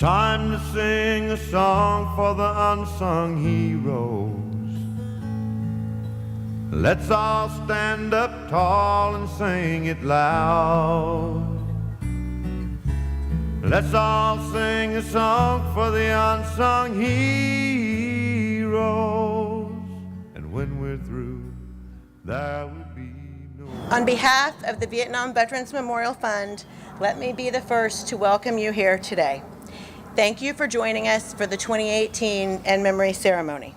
time to sing a song for the unsung heroes. Let's all stand up tall and sing it loud. Let's all sing a song for the unsung heroes. And when we're through, there will be no... On behalf of the Vietnam Veterans Memorial Fund, let me be the first to welcome you here today. Thank you for joining us for the 2018 End Memory Ceremony.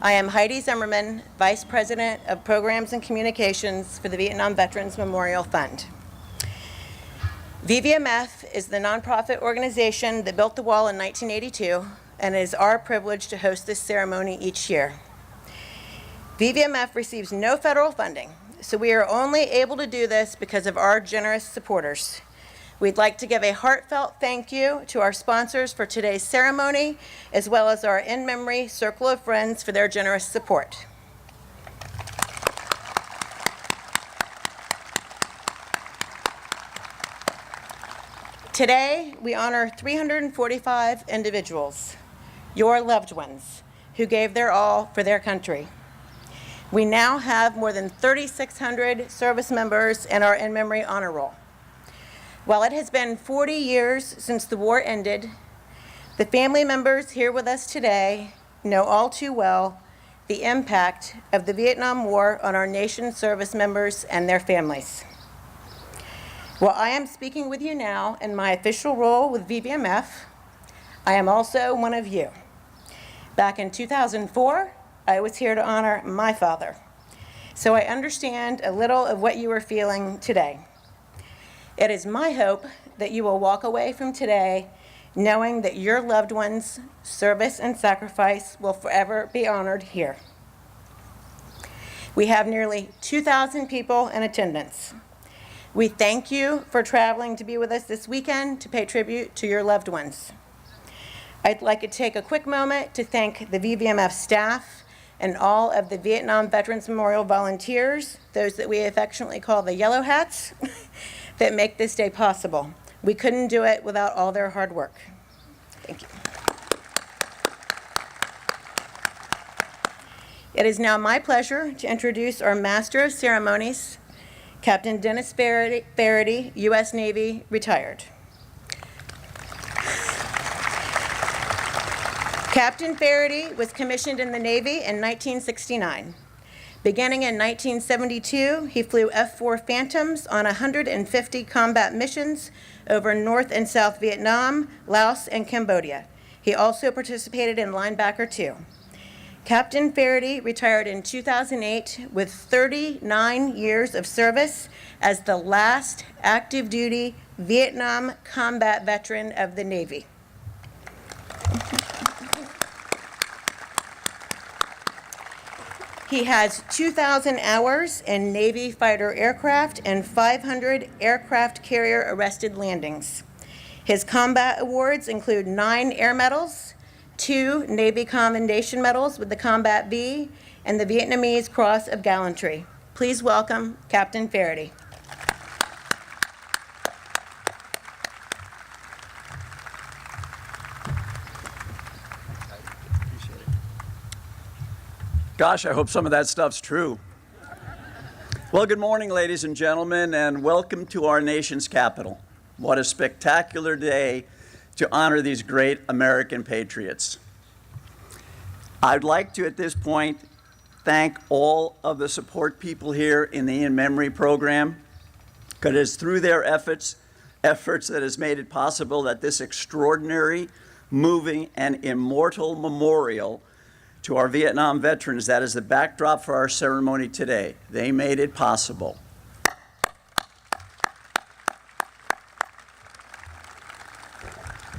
I am Heidi Zimmerman, Vice President of Programs and Communications for the Vietnam Veterans Memorial Fund. VVMF is the nonprofit organization that built the wall in 1982, and it is our privilege to host this ceremony each year. VVMF receives no federal funding, so we are only able to do this because of our generous supporters. We'd like to give a heartfelt thank you to our sponsors for today's ceremony, as well as our In Memory Circle of Friends for their generous support. Today, we honor 345 individuals, your loved ones, who gave their all for their country. We now have more than 3,600 service members in our In Memory Honor Roll. While it has been 40 years since the war ended, the family members here with us today know all too well the impact of the Vietnam War on our nation's service members and their families. While I am speaking with you now in my official role with VVMF, I am also one of you. Back in 2004, I was here to honor my father, so I understand a little of what you are feeling today. It is my hope that you will walk away from today knowing that your loved ones' service and sacrifice will forever be honored here. We have nearly 2,000 people in attendance. We thank you for traveling to be with us this weekend to pay tribute to your loved ones. I'd like to take a quick moment to thank the VVMF staff and all of the Vietnam Veterans Memorial volunteers, those that we affectionately call the Yellow Hats, that make this day possible. We couldn't do it without all their hard work. Thank you. It is now my pleasure to introduce our Master of Ceremonies, Captain Dennis Faraday, U.S. Navy, retired. Captain Faraday was commissioned in the Navy in 1969. Beginning in 1972, he flew F-4 Phantoms on 150 combat missions over North and South Vietnam, Laos, and Cambodia. He also participated in Linebacker 2. Captain Faraday retired in 2008 with 39 years of service as the last active duty Vietnam combat veteran of the Navy. He has 2,000 hours in Navy fighter aircraft and 500 aircraft carrier arrested landings. His combat awards include 9 Air Medals, 2 Navy Commendation Medals with the Combat V, and the Vietnamese Cross of Gallantry. Please welcome Captain Faraday. Gosh, I hope some of that stuff's true. Well, good morning, ladies and gentlemen, and welcome to our nation's capital. What a spectacular day to honor these great American patriots. I'd like to, at this point, thank all of the support people here in the In Memory program, because it is through their efforts that has made it possible that this extraordinary, moving, and immortal memorial to our Vietnam veterans, that is the backdrop for our ceremony today. They made it possible.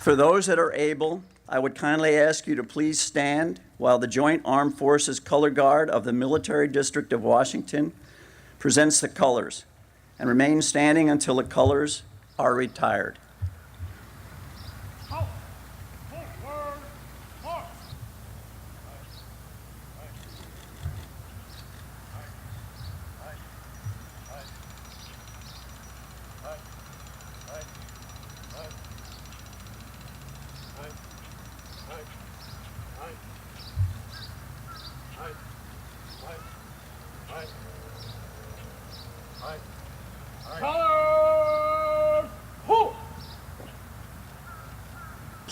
For those that are able, I would kindly ask you to please stand while the Joint Armed Forces Color Guard of the Military District of Washington presents the colors, and remain standing until the colors are retired.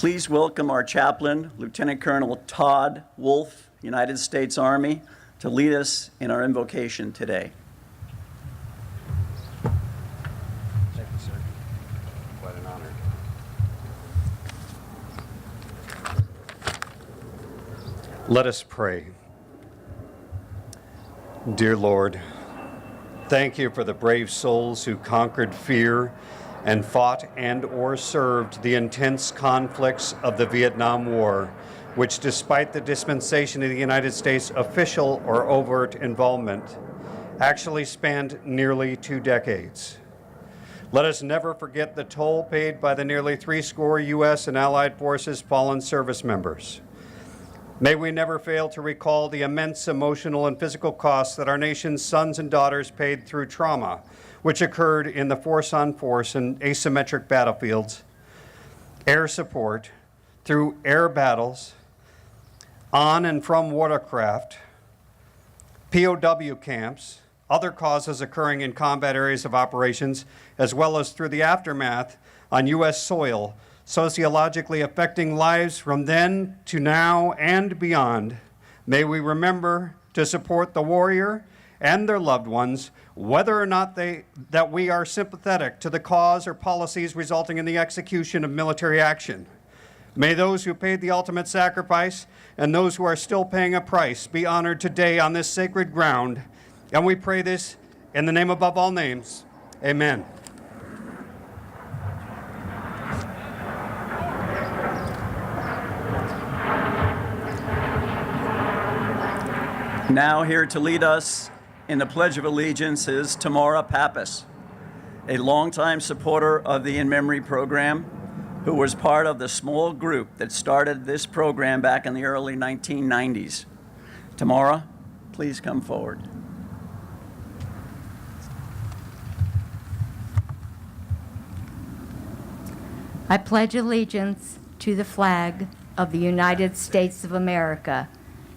Please welcome our chaplain, Lieutenant Colonel Todd Wolf, United States Army, to lead us in our invocation today. Thank you, sir. Quite an honor. Let us pray. Dear Lord, thank you for the brave souls who conquered fear and fought and/or served the intense conflicts of the Vietnam War, which, despite the dispensation of the United States' official or overt involvement, actually spanned nearly 2 decades. Let us never forget the toll paid by the nearly 80 U.S. and Allied forces' fallen service members. May we never fail to recall the immense emotional and physical costs that our nation's sons and daughters paid through trauma, which occurred in the force-on-force and asymmetric battlefields, air support, through air battles, on and from watercraft, POW camps, other causes occurring in combat areas of operations, as well as through the aftermath on U.S. soil, sociologically affecting lives from then to now and beyond. May we remember to support the warrior and their loved ones, whether or not that we are sympathetic to the cause or policies resulting in the execution of military action. May those who paid the ultimate sacrifice and those who are still paying a price be honored today on this sacred ground. And we pray this in the name above all names. Amen. Now here to lead us in the Pledge of Allegiance is Tamara Pappas, a longtime supporter of the In Memory program, who was part of the small group that started this program back in the early 1990s. Tamara, please come forward. I pledge allegiance to the flag of the United States of America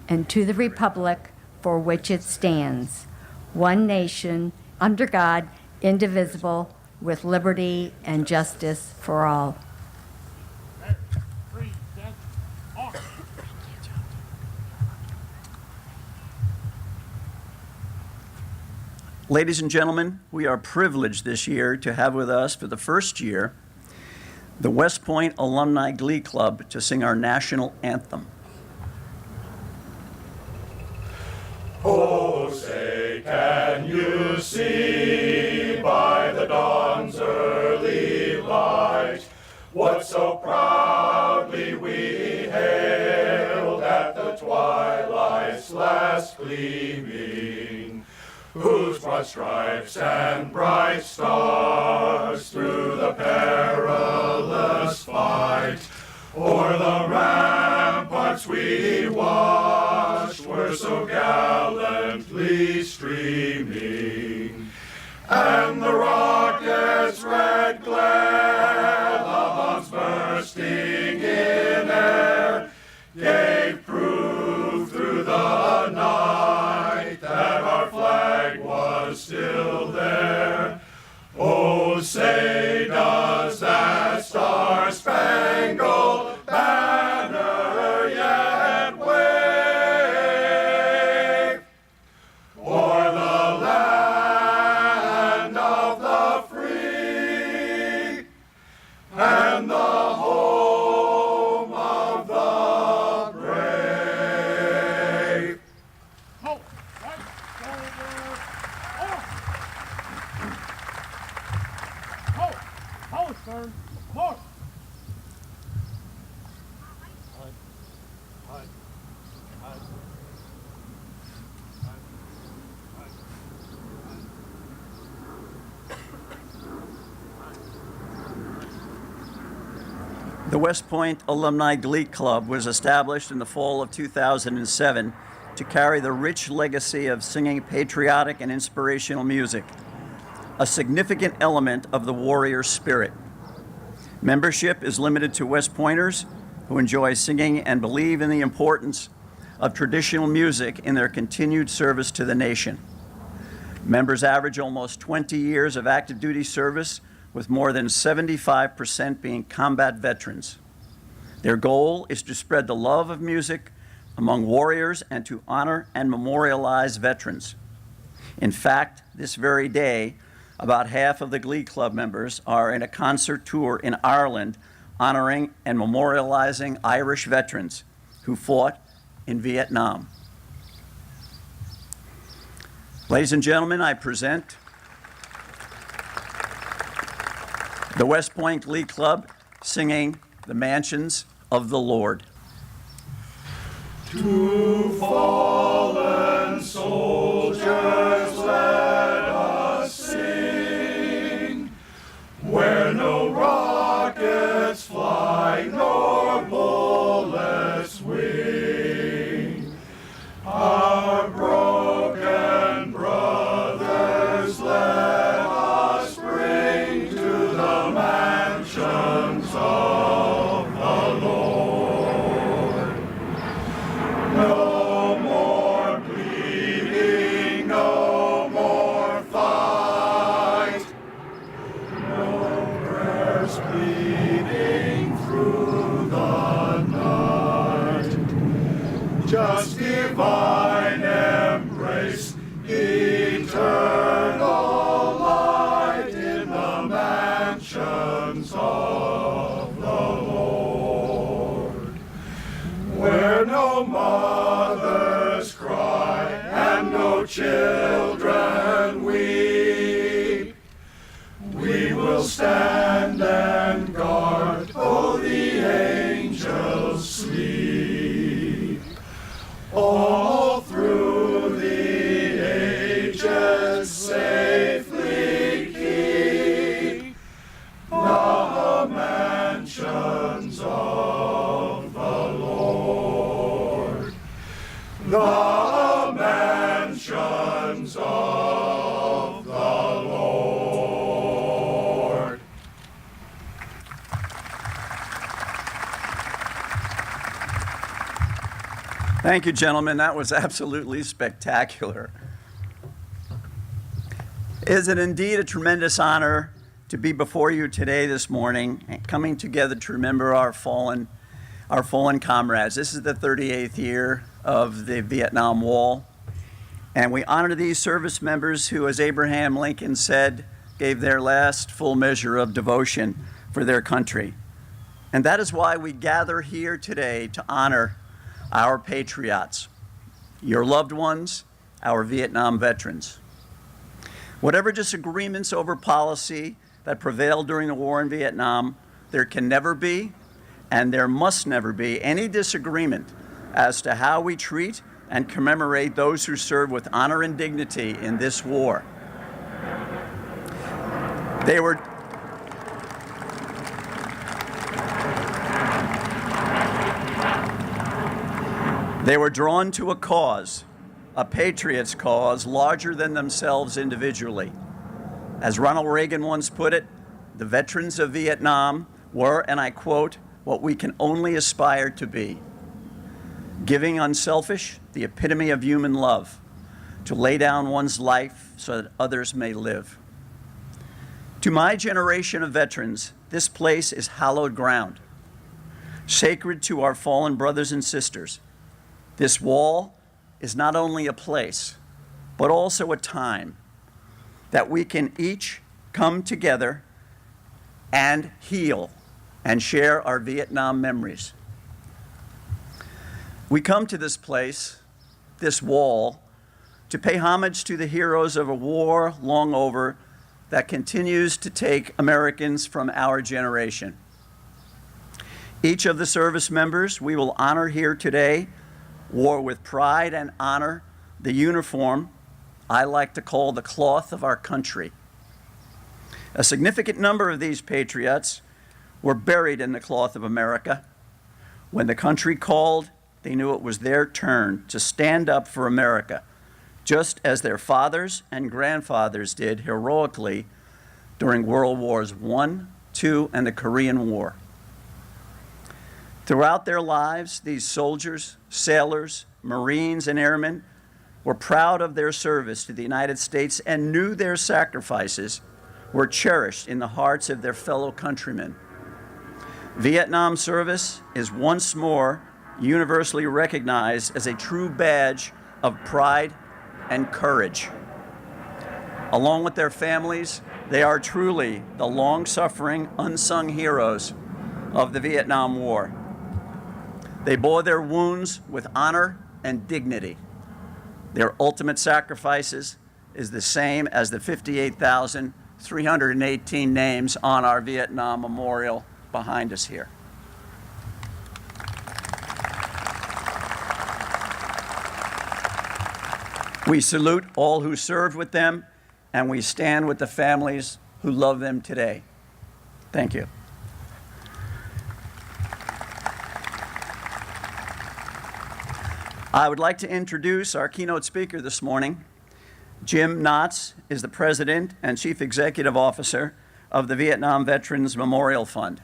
and to the republic for which it stands, one nation, under God, indivisible, with liberty and justice for all. Ladies and gentlemen, we are privileged this year to have with us for the first year the West Point Alumni Glee Club to sing our national anthem. Oh, say, can you see by the dawn's early light what so proudly we hailed at the twilight's last gleaming, whose broad stripes and bright stars through the perilous fight o'er the ramparts we watched were so gallantly streaming, and the rocket's red glare, the bombs bursting in air, gave proof through the night that our flag was still there. Oh, say, does that star-spangled banner yet wave o'er the land of the free and the home of the brave? Halt! Right shoulder off! Halt! Halt, sir! March! The West Point Alumni Glee Club was established in the fall of 2007 to carry the rich legacy of singing patriotic and inspirational music, a significant element of the warrior spirit. Membership is limited to West Pointers who enjoy singing and believe in the importance of traditional music in their continued service to the nation. Members average almost 20 years of active duty service, with more than 75% being combat veterans. Their goal is to spread the love of music among warriors and to honor and memorialize veterans. In fact, this very day, about half of the Glee Club members are in a concert tour in Ireland honoring and memorializing Irish veterans who fought in Vietnam. Ladies and gentlemen, I present the West Point Glee Club singing The Mansions of the Lord. To fallen soldiers let us sing, where no rockets fly nor bullets wing. Our broken brothers let us bring to the mansions of the Lord. No more bleeding, no more fight, no prayers pleading through the night. Just divine embrace, eternal light in the mansions of the Lord, where no mothers cry and no children weep. We will stand and guard, though the angels sleep. All through the ages safely keep the mansions of the Lord. The mansions of the Lord. Thank you, gentlemen. That was absolutely spectacular. It is indeed a tremendous honor to be before you today, this morning, and coming together to remember our fallen comrades. This is the 38th year of the Vietnam War, and we honor these service members who, as Abraham Lincoln said, gave their last full measure of devotion for their country. And that is why we gather here today to honor our patriots, your loved ones, our Vietnam veterans. Whatever disagreements over policy that prevailed during the war in Vietnam, there can never be, and there must never be, any disagreement as to how we treat and commemorate those who served with honor and dignity in this war. They were drawn to a cause, a patriot's cause, larger than themselves individually. As Ronald Reagan once put it, the veterans of Vietnam were, and I quote, what we can only aspire to be. Giving unselfish, the epitome of human love, to lay down one's life so that others may live. To my generation of veterans, this place is hallowed ground, sacred to our fallen brothers and sisters. This wall is not only a place, but also a time that we can each come together and heal and share our Vietnam memories. We come to this place, this wall, to pay homage to the heroes of a war long over that continues to take Americans from our generation. Each of the service members we will honor here today wore with pride and honor the uniform I like to call the cloth of our country. A significant number of these patriots were buried in the cloth of America. When the country called, they knew it was their turn to stand up for America, just as their fathers and grandfathers did heroically during World Wars I, II, and the Korean War. Throughout their lives, these soldiers, sailors, Marines, and airmen were proud of their service to the United States and knew their sacrifices were cherished in the hearts of their fellow countrymen. Vietnam service is once more universally recognized as a true badge of pride and courage. Along with their families, they are truly the long-suffering, unsung heroes of the Vietnam War. They bore their wounds with honor and dignity. Their ultimate sacrifices is the same as the 58,318 names on our Vietnam Memorial behind us here. We salute all who served with them, and we stand with the families who love them today. Thank you. I would like to introduce our keynote speaker this morning. Jim Knotts is the President and Chief Executive Officer of the Vietnam Veterans Memorial Fund.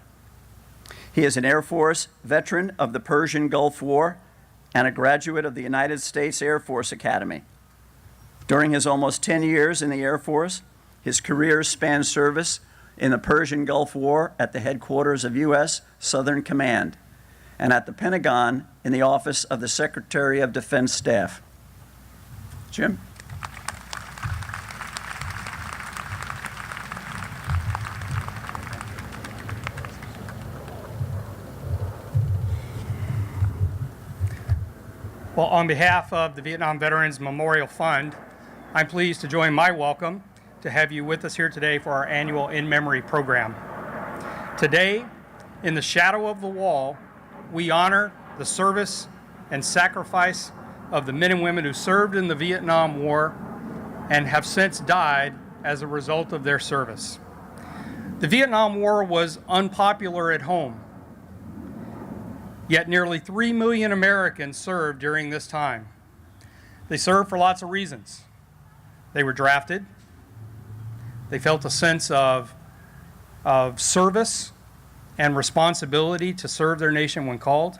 He is an Air Force veteran of the Persian Gulf War and a graduate of the United States Air Force Academy. During his almost 10 years in the Air Force, his career spanned service in the Persian Gulf War at the headquarters of U.S. Southern Command and at the Pentagon in the Office of the Secretary of Defense Staff. Jim? Well, on behalf of the Vietnam Veterans Memorial Fund, I'm pleased to join my welcome to have you with us here today for our annual In Memory program. Today, in the shadow of the wall, we honor the service and sacrifice of the men and women who served in the Vietnam War and have since died as a result of their service. The Vietnam War was unpopular at home, yet nearly 3 million Americans served during this time. They served for lots of reasons. They were drafted. They felt a sense of service and responsibility to serve their nation when called.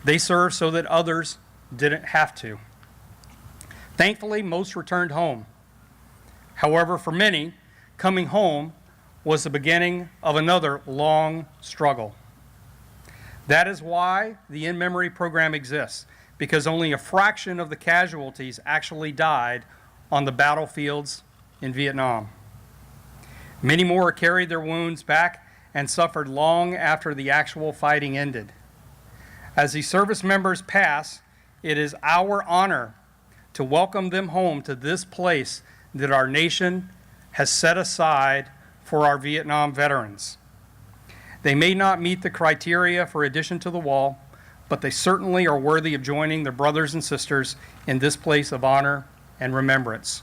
They served so that others didn't have to. Thankfully, most returned home. However, for many, coming home was the beginning of another long struggle. That is why the In Memory program exists, because only a fraction of the casualties actually died on the battlefields in Vietnam. Many more carried their wounds back and suffered long after the actual fighting ended. As these service members pass, it is our honor to welcome them home to this place that our nation has set aside for our Vietnam veterans. They may not meet the criteria for addition to the wall, but they certainly are worthy of joining their brothers and sisters in this place of honor and remembrance.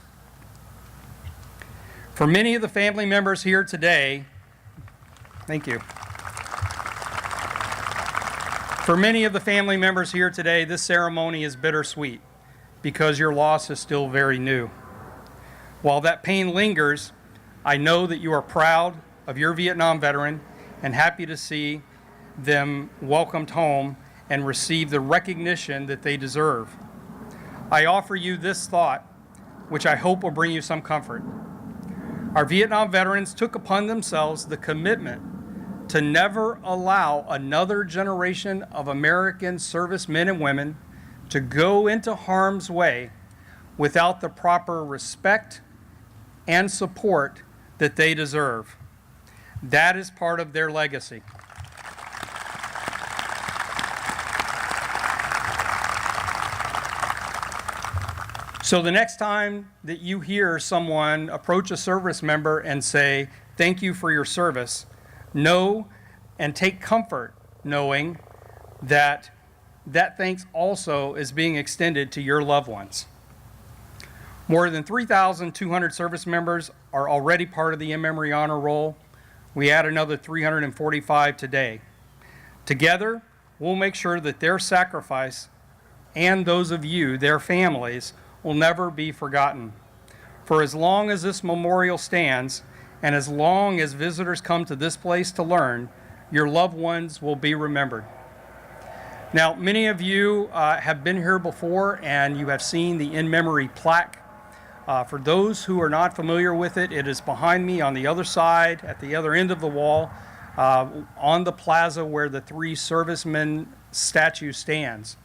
For many of the family members here today, thank you. For many of the family members here today, this ceremony is bittersweet because your loss is still very new. While that pain lingers, I know that you are proud of your Vietnam veteran and happy to see them welcomed home and receive the recognition that they deserve. I offer you this thought, which I hope will bring you some comfort. Our Vietnam veterans took upon themselves the commitment to never allow another generation of American servicemen and women to go into harm's way without the proper respect and support that they deserve. That is part of their legacy. So the next time that you hear someone approach a service member and say, "Thank you for your service," know and take comfort knowing that that thanks also is being extended to your loved ones. More than 3,200 service members are already part of the In Memory Honor Roll. We add another 345 today. Together, we'll make sure that their sacrifice and those of you, their families, will never be forgotten. For as long as this memorial stands, and as long as visitors come to this place to learn, your loved ones will be remembered. Now, many of you have been here before and you have seen the In Memory plaque. For those who are not familiar with it, it is behind me on the other side, at the other end of the wall. on the plaza where the 3 servicemen statue stands.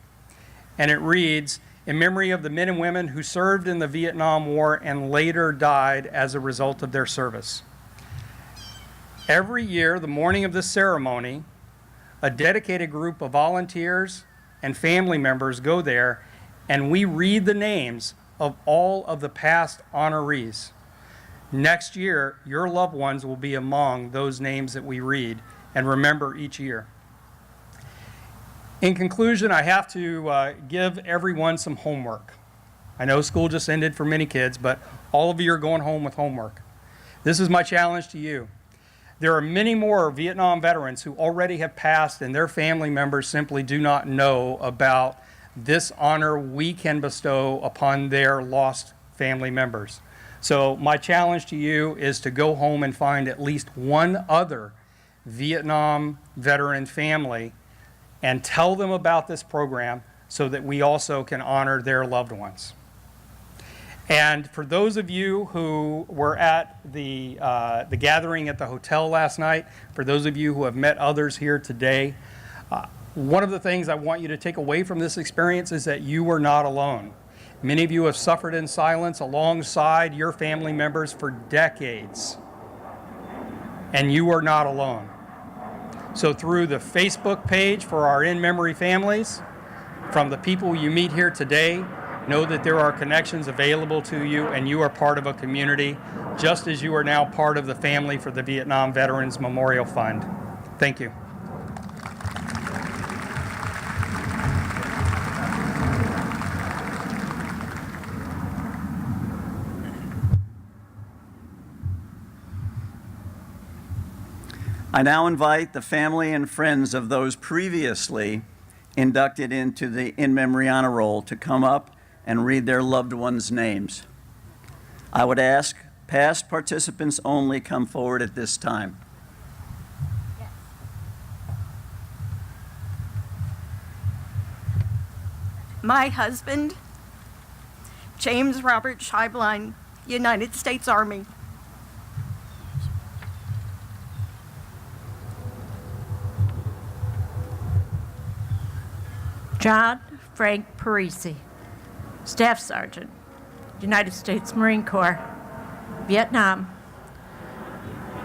And it reads, "In memory of the men and women who served in the Vietnam War and later died as a result of their service." Every year, the morning of this ceremony, a dedicated group of volunteers and family members go there, and we read the names of all of the past honorees. Next year, your loved ones will be among those names that we read and remember each year. In conclusion, I have to give everyone some homework. I know school just ended for many kids, but all of you are going home with homework. This is my challenge to you. There are many more Vietnam veterans who already have passed, and their family members simply do not know about this honor we can bestow upon their lost family members. So my challenge to you is to go home and find at least one other Vietnam veteran family and tell them about this program so that we also can honor their loved ones. And for those of you who were at the gathering at the hotel last night, for those of you who have met others here today, one of the things I want you to take away from this experience is that you are not alone. Many of you have suffered in silence alongside your family members for decades, and you are not alone. So through the Facebook page for our In Memory families, from the people you meet here today, know that there are connections available to you, and you are part of a community, just as you are now part of the family for the Vietnam Veterans Memorial Fund. Thank you. I now invite the family and friends of those previously inducted into the In Memory Honor Roll to come up and read their loved ones' names. I would ask past participants only come forward at this time. My husband, James Robert Scheiblein, United States Army. John Frank Parisi, Staff Sergeant, United States Marine Corps, Vietnam,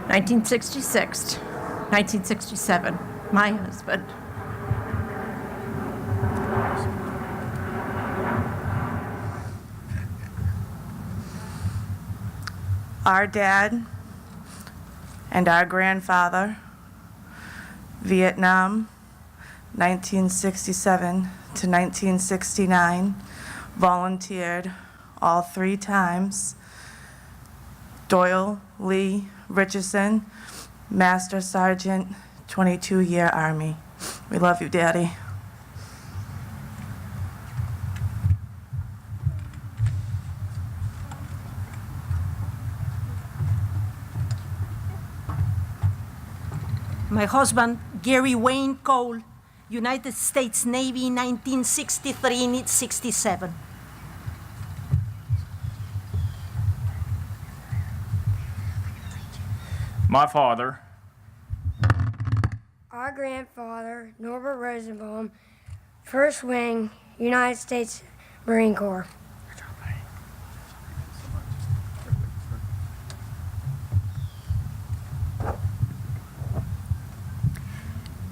1966, 1967, my husband. Our dad and our grandfather, Vietnam, 1967 to 1969, volunteered all 3 times. Doyle Lee Richardson, Master Sergeant, 22-year Army. We love you, Daddy. My husband, Gary Wayne Cole, United States Navy, 1963-67. My father, our grandfather, Norbert Rosenbaum, First Wing, United States Marine Corps.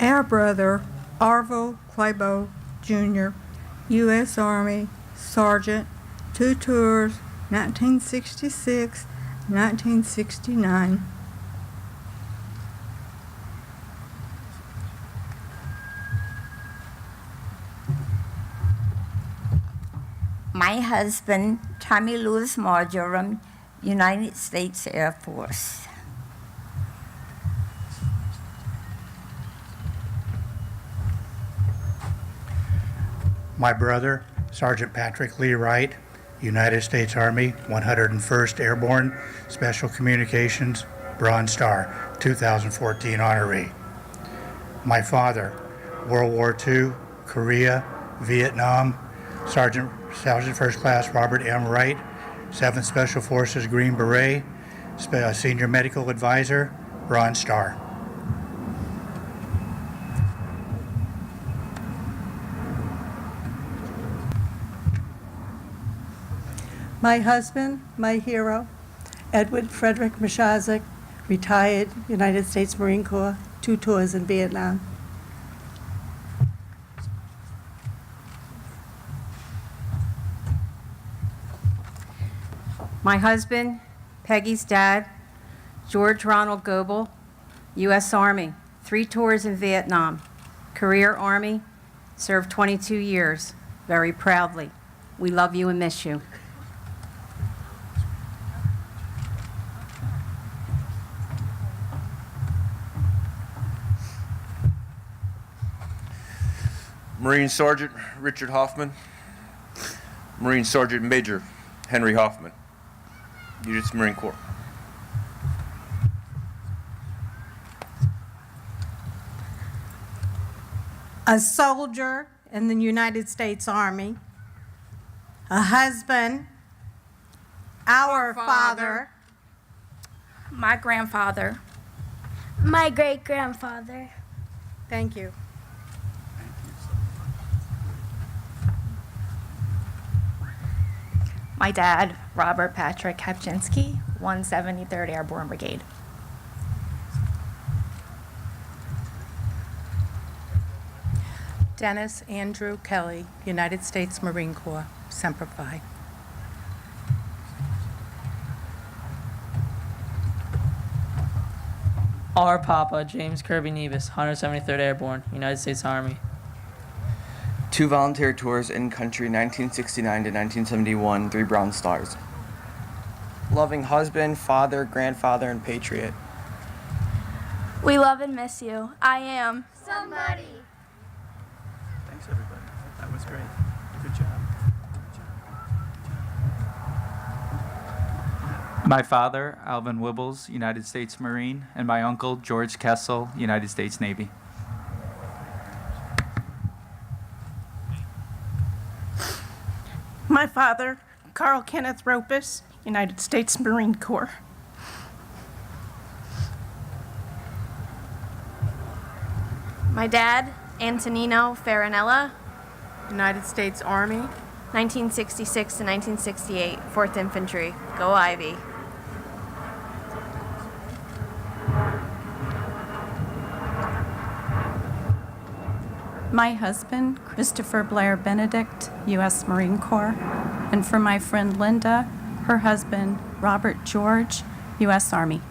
Our brother, Arvo Clabo Jr., U.S. Army, Sergeant, 2 tours, 1966, 1969. My husband, Tommy Louis Marjoram, United States Air Force. My brother, Sergeant Patrick Lee Wright, United States Army, 101st Airborne, Special Communications, Bronze Star, 2014 honoree. My father, World War II, Korea, Vietnam, Sergeant First Class Robert M. Wright, 7th Special Forces Green Beret, Senior Medical Advisor, Bronze Star. My husband, my hero, Edward Frederick Mashazek, retired United States Marine Corps, 2 tours in Vietnam. My husband, Peggy's dad, George Ronald Goebel, U.S. Army, 3 tours in Vietnam, career Army, served 22 years, very proudly. We love you and miss you. Marine Sergeant Richard Hoffman, Marine Sergeant Major Henry Hoffman, United States Marine Corps. A soldier in the United States Army, a husband, our father, My grandfather. My great-grandfather. Thank you. My dad, Robert Patrick Hepchinski, 173rd Airborne Brigade. Dennis Andrew Kelly, United States Marine Corps, Semper Fi. Our Papa, James Kirby Nevis, 173rd Airborne, United States Army. 2 volunteer tours in country 1969 to 1971, 3 Bronze Stars. Loving husband, father, grandfather, and patriot. We love and miss you. I am somebody. Thanks, everybody. That was great. Good job. My father, Alvin Wibbles, United States Marine, and my uncle, George Kessel, United States Navy. My father, Carl Kenneth Ropus, United States Marine Corps. My dad, Antonino Farinella, United States Army, 1966 to 1968, 4th Infantry. Go Ivy. My husband, Christopher Blair Benedict, U.S. Marine Corps, and for my friend Linda, her husband, Robert George, U.S. Army.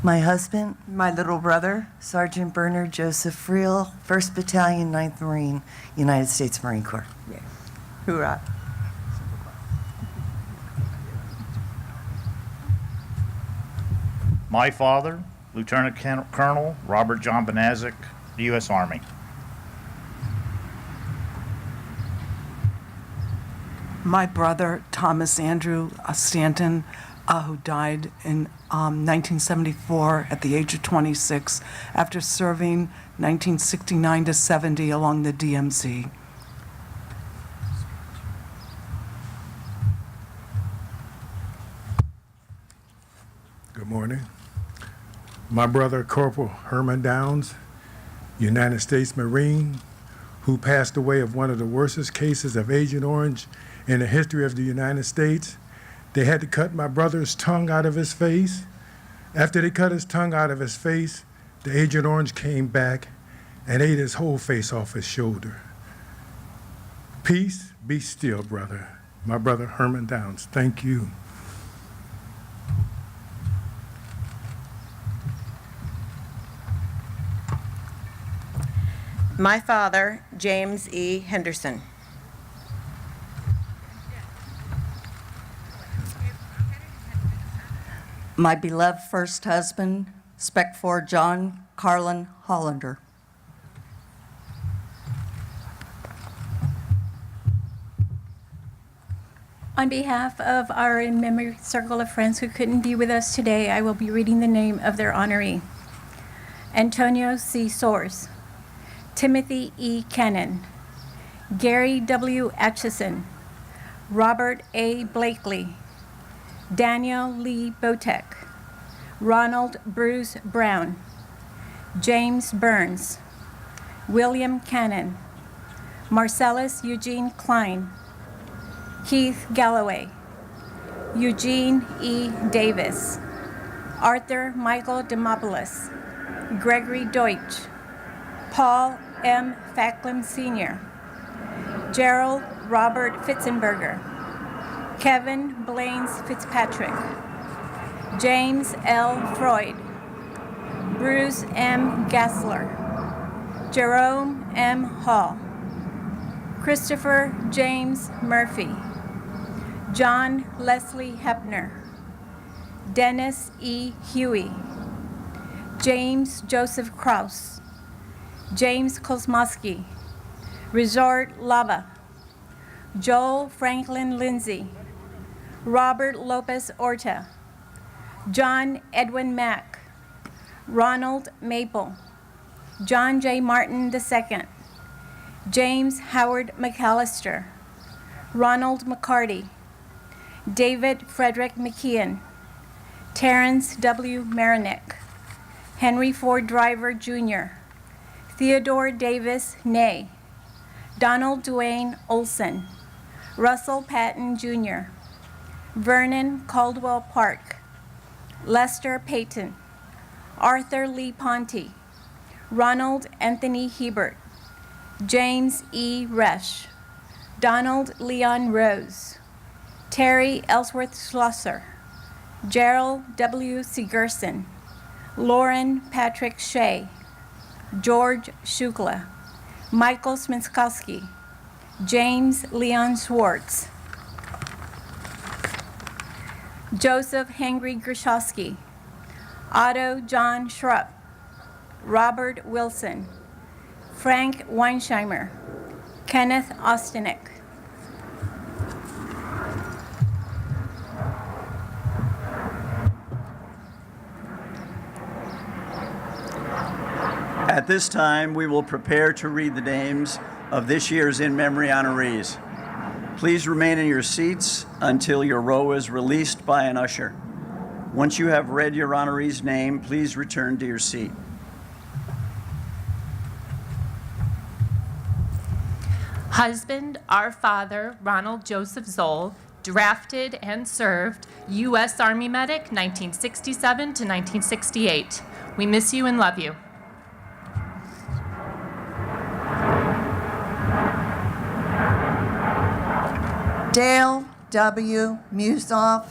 My husband, my little brother, Sergeant Bernard Joseph Friel, 1st Battalion, 9th Marine, United States Marine Corps. Yeah. Hoorah. My father, Lieutenant Colonel Robert John Benazik, U.S. Army. My brother, Thomas Andrew Stanton, who died in 1974 at the age of 26 after serving 1969 to 70 along the DMZ. Good morning. My brother, Corporal Herman Downs, United States Marine, who passed away of one of the worst cases of Agent Orange in the history of the United States. They had to cut my brother's tongue out of his face. After they cut his tongue out of his face, the Agent Orange came back and ate his whole face off his shoulder. Peace, be still, brother. My brother, Herman Downs. Thank you. My father, James E. Henderson. My beloved first husband, Spec 4 John Carlin Hollander. On behalf of our in-memory circle of friends who couldn't be with us today, I will be reading the name of their honoree. Antonio C. Soares, Timothy E. Kennan, Gary W. Atchison, Robert A. Blakely, Daniel Lee Botek, Ronald Bruce Brown, James Burns, William Cannon, Marcellus Eugene Klein, Keith Galloway, Eugene E. Davis, Arthur Michael Demopoulos, Gregory Deutsch, Paul M. Facklin Sr., Gerald Robert Fitzenberger, Kevin Blaines Fitzpatrick, James L. Freud, Bruce M. Gassler, Jerome M. Hall, Christopher James Murphy, John Leslie Hepner, Dennis E. Huey, James Joseph Kraus, James Kosmosky, Resort Lava, Joel Franklin Lindsay, Robert Lopez Orta, John Edwin Mack, Ronald Maple, John J. Martin II, James Howard McAllister, Ronald McCarty, David Frederick McKeon, Terrence W. Marinick, Henry Ford Driver Jr., Theodore Davis Ney, Donald Dwayne Olson, Russell Patton Jr., Vernon Caldwell Park, Lester Payton, Arthur Lee Ponte, Ronald Anthony Hebert, James E. Resch, Donald Leon Rose, Terry Ellsworth Schlosser, Gerald W. Segerson, Lauren Patrick Shea, George Shukla, Michael Sminskowski, James Leon Schwartz, Joseph Henry Grishowski, Otto John Schrupp, Robert Wilson, Frank Weinsheimer, Kenneth Ostenek. At this time, we will prepare to read the names of this year's in memory honorees. Please remain in your seats until your row is released by an usher. Once you have read your honoree's name, please return to your seat. Husband, our father, Ronald Joseph Zoll, drafted and served U.S. Army medic, 1967 to 1968. We miss you and love you. Dale W. Musoff,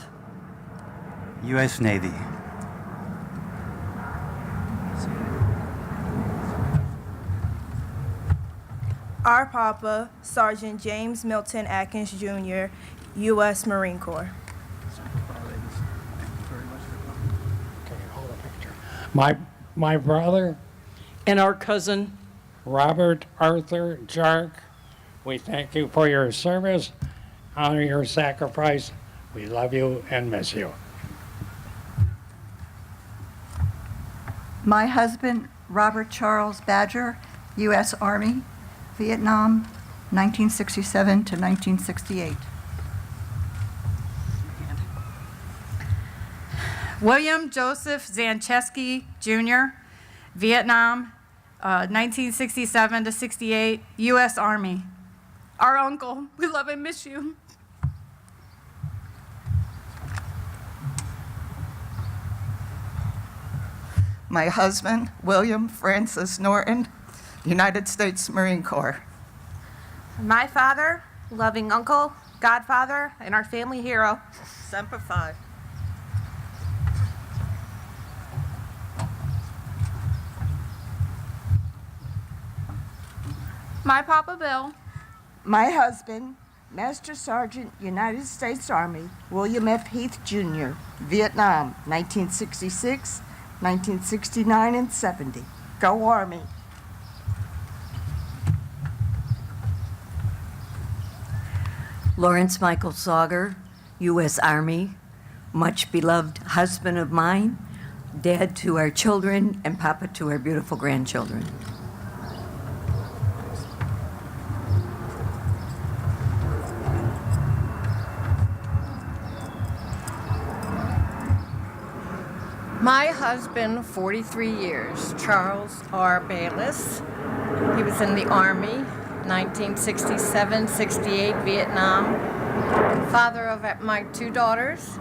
U.S. Navy. Our Papa, Sergeant James Milton Atkins, Jr., U.S. Marine Corps. My brother and our cousin, Robert Arthur Jark, we thank you for your service, honor your sacrifice. We love you and miss you. my husband, Robert Charles Badger, U.S. Army, Vietnam, 1967 to 1968. William Joseph Zancheski, Jr., Vietnam, 1967 to 68, U.S. Army. Our uncle, we love and miss you. My husband, William Francis Norton, United States Marine Corps. My father, loving uncle, godfather, and our family hero. Semper Fi. My Papa Bill. My husband, Master Sergeant, United States Army, William F. Heath, Jr., Vietnam, 1966, 1969, and 70. Go Army. Lawrence Michael Sauger, U.S. Army, much beloved husband of mine, dad to our children, and papa to our beautiful grandchildren. My husband, 43 years, Charles R. Bayless. He was in the Army, 1967-68 Vietnam. Father of my 2 daughters.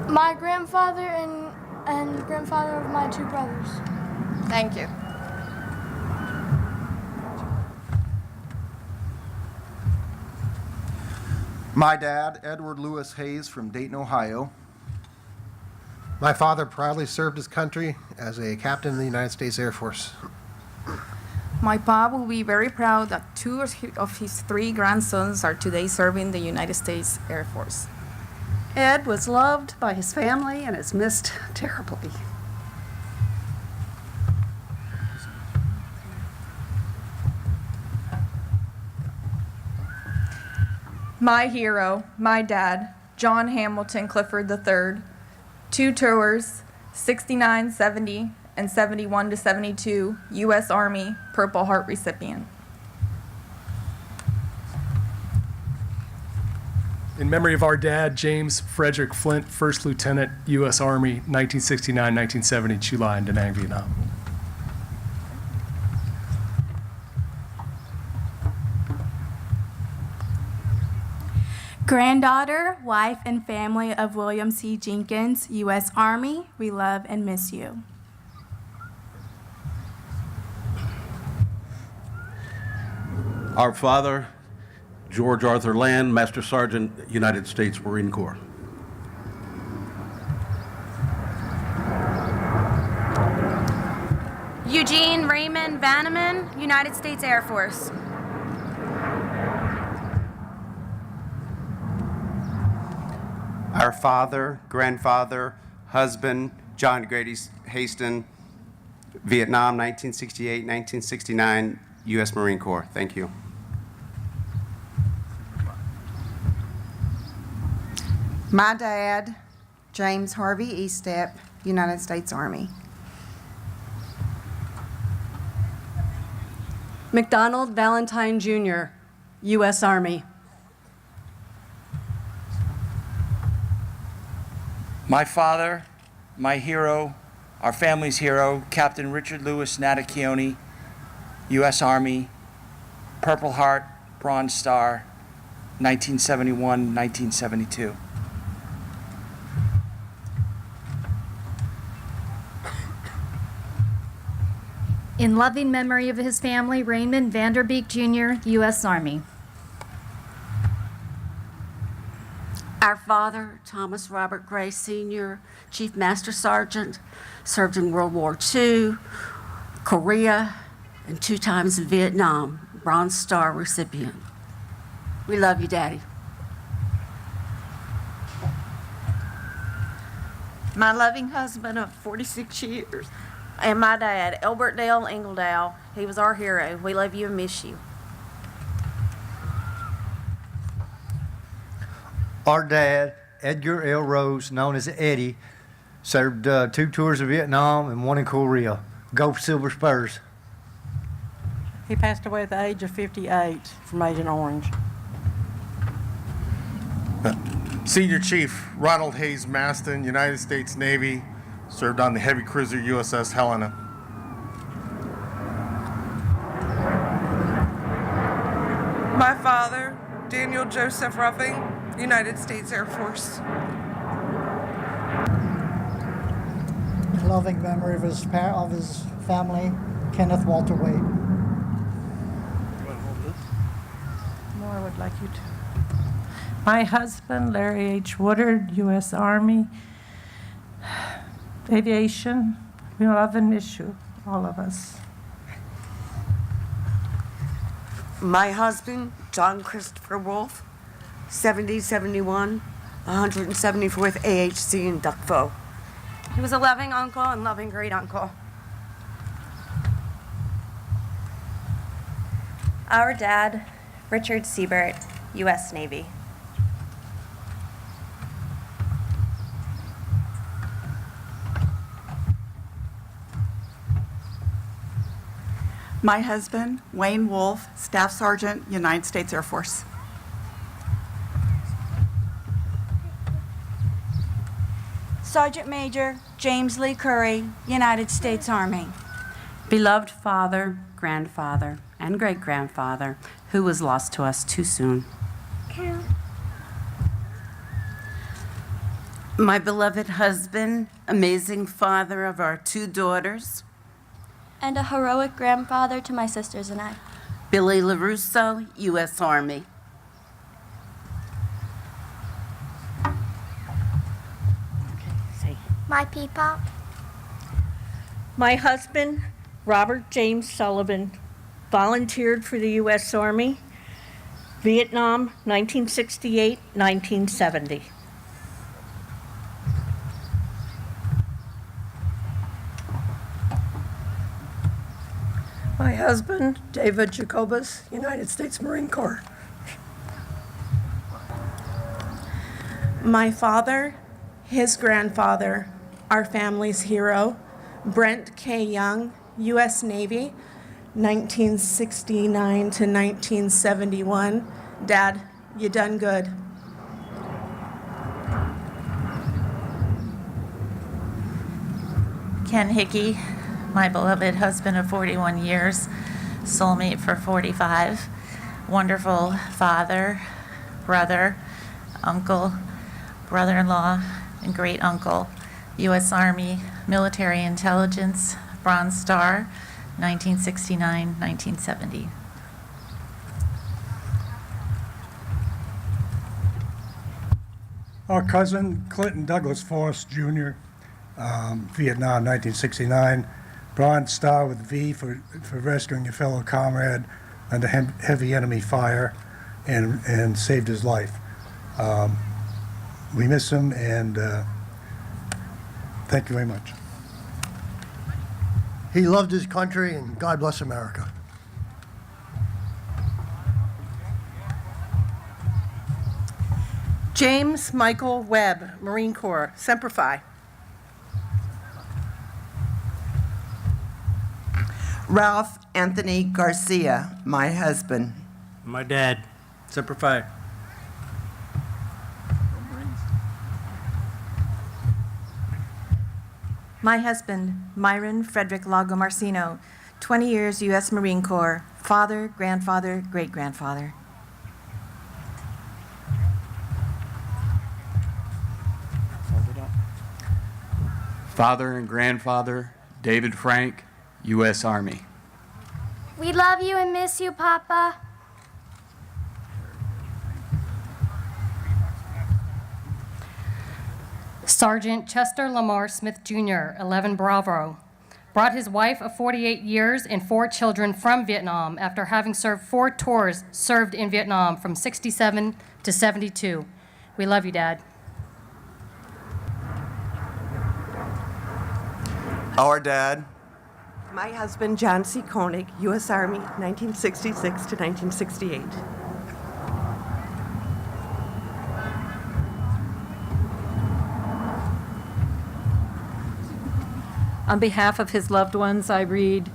My grandfather and grandfather of my 2 brothers. Thank you. My dad, Edward Lewis Hayes from Dayton, Ohio. My father proudly served his country as a captain in the United States Air Force. My pa will be very proud that 2 of his 3 grandsons are today serving the United States Air Force. Ed was loved by his family and is missed terribly. My hero, my dad, John Hamilton Clifford III, 2 tours, 69, 70, and 71 to 72, U.S. Army Purple Heart recipient. In memory of our dad, James Frederick Flint, 1st Lieutenant, U.S. Army, 1969-1970, Chu Lai in Da Nang, Vietnam. Granddaughter, wife, and family of William C. Jenkins, U.S. Army, we love and miss you. Our father, George Arthur Land, Master Sergeant, United States Marine Corps. Eugene Raymond Vanneman, United States Air Force. Our father, grandfather, husband, John Grady Haston, Vietnam, 1968, 1969, U.S. Marine Corps. Thank you. My dad, James Harvey Estep, United States Army. McDonald Valentine Jr., U.S. Army. My father, my hero, our family's hero, Captain Richard Lewis Natacchione, U.S. Army, Purple Heart, Bronze Star, 1971-1972. In loving memory of his family, Raymond Vanderbeek Jr., U.S. Army. Our father, Thomas Robert Gray Sr., Chief Master Sergeant, served in World War II, Korea, and 2 times in Vietnam, Bronze Star recipient. We love you, Daddy. My loving husband of 46 years. And my dad, Elbert Dale Ingledow. He was our hero. We love you and miss you. Our dad, Edgar L. Rose, known as Eddie, served 2 tours of Vietnam and 1 in Korea. Go Silver Spurs. He passed away at the age of 58 from Agent Orange. Senior Chief Ronald Hayes Maston, United States Navy, served on the heavy cruiser USS Helena. My father, Daniel Joseph Ruffing, United States Air Force. In loving memory of his family, Kenneth Walter Wade. More would like you to. My husband, Larry H. Woodard, U.S. Army, Aviation. We love and miss you, all of us. My husband, John Christopher Wolf, 7071, 174th AHC in Duck Pho. He was a loving uncle and loving great uncle. Our dad, Richard Siebert, U.S. Navy. My husband, Wayne Wolf, Staff Sergeant, United States Air Force. Sergeant Major James Lee Curry, United States Army. Beloved father, grandfather, and great-grandfather who was lost to us too soon. My beloved husband, amazing father of our 2 daughters. And a heroic grandfather to my sisters and I. Billy LaRusso, U.S. Army. My Peepop. My husband, Robert James Sullivan, volunteered for the U.S. Army, Vietnam, 1968-1970. My husband, David Jacobus, United States Marine Corps. My father, his grandfather, our family's hero, Brent K. Young, U.S. Navy, 1969 to 1971. Dad, you done good. Ken Hickey, my beloved husband of 41 years, soulmate for 45, wonderful father, brother, uncle, brother-in-law, and great uncle, U.S. Army, military intelligence, Bronze Star, 1969-1970. Our cousin, Clinton Douglas Forrest Jr., Vietnam, 1969, Bronze Star with V for rescuing a fellow comrade under heavy enemy fire and saved his life. We miss him, and thank you very much. He loved his country, and God bless America. James Michael Webb, Marine Corps, Semper Fi. Ralph Anthony Garcia, my husband. My dad, Semper Fi. My husband, Myron Frederick Lagomarcino, 20 years U.S. Marine Corps, father, grandfather, great-grandfather. Father and grandfather, David Frank, U.S. Army. We love you and miss you, Papa. Sergeant Chester Lamar Smith Jr., 11 Bravo, brought his wife of 48 years and 4 children from Vietnam after having served 4 tours served in Vietnam from 67 to 72. We love you, Dad. Our dad. My husband, John C. Koenig, U.S. Army, 1966 to 1968. On behalf of his loved ones, I read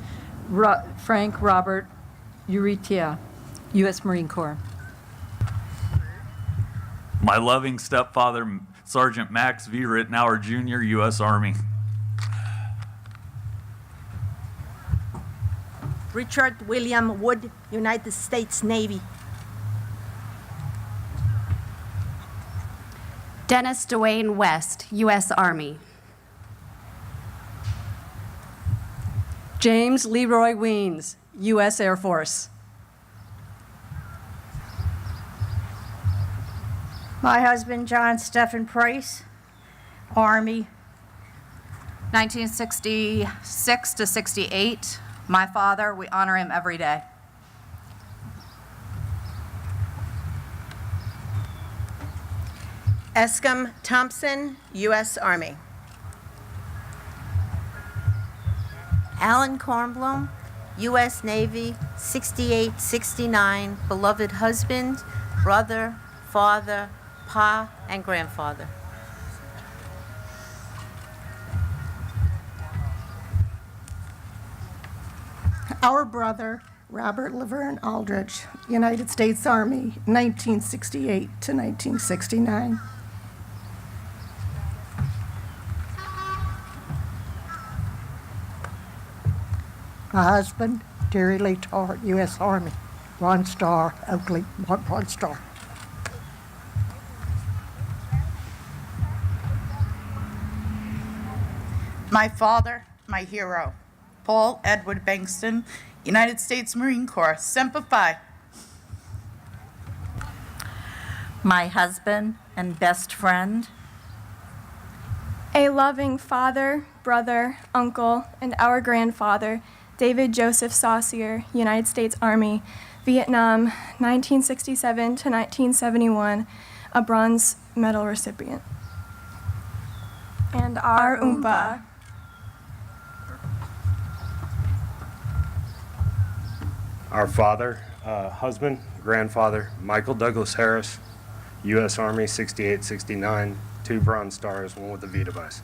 Frank Robert Uritia, U.S. Marine Corps. My loving stepfather, Sergeant Max V. Rittenauer Jr., U.S. Army. Richard William Wood, United States Navy. Dennis Dwayne West, U.S. Army. James Leroy Weens, U.S. Air Force. My husband, John Stephen Price, Army. 1966 to 68. My father, we honor him every day. Escom Thompson, U.S. Army. Alan Kornblum, U.S. Navy, 68-69, beloved husband, brother, father, pa, and grandfather. Our brother, Robert Laverne Aldrich, United States Army, 1968 to 1969. My husband, Terry Lee Tart, U.S. Army, Bronze Star, Oakley, Bronze Star. My father, my hero, Paul Edward Bankston, United States Marine Corps, Semper Fi. My husband and best friend. A loving father, brother, uncle, and our grandfather, David Joseph Saucier, United States Army, Vietnam, 1967 to 1971, a bronze medal recipient. And our Oompa. Our father, husband, grandfather, Michael Douglas Harris, U.S. Army, 68-69, 2 Bronze Stars, 1 with a V device.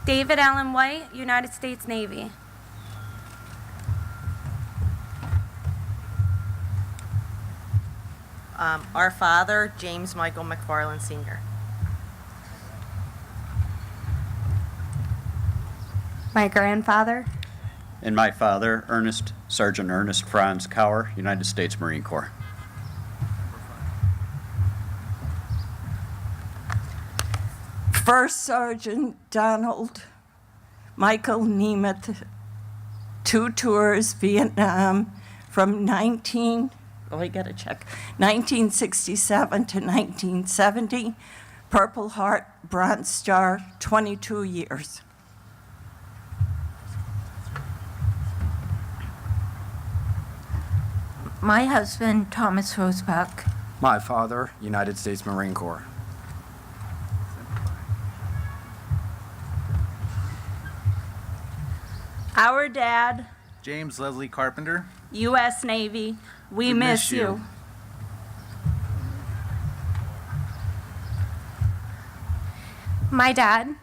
David Allen White, United States Navy. Our father, James Michael McFarland Sr. My grandfather, And my father, Sergeant Ernest Franz Cower, United States Marine Corps. First Sergeant Donald Michael Nemeth, 2 tours, Vietnam, from 1967 to 1970, Purple Heart, Bronze Star, 22 years. my husband, Thomas Rosebach. My father, United States Marine Corps. Our dad, James Leslie Carpenter. U.S. Navy, we miss you. My dad,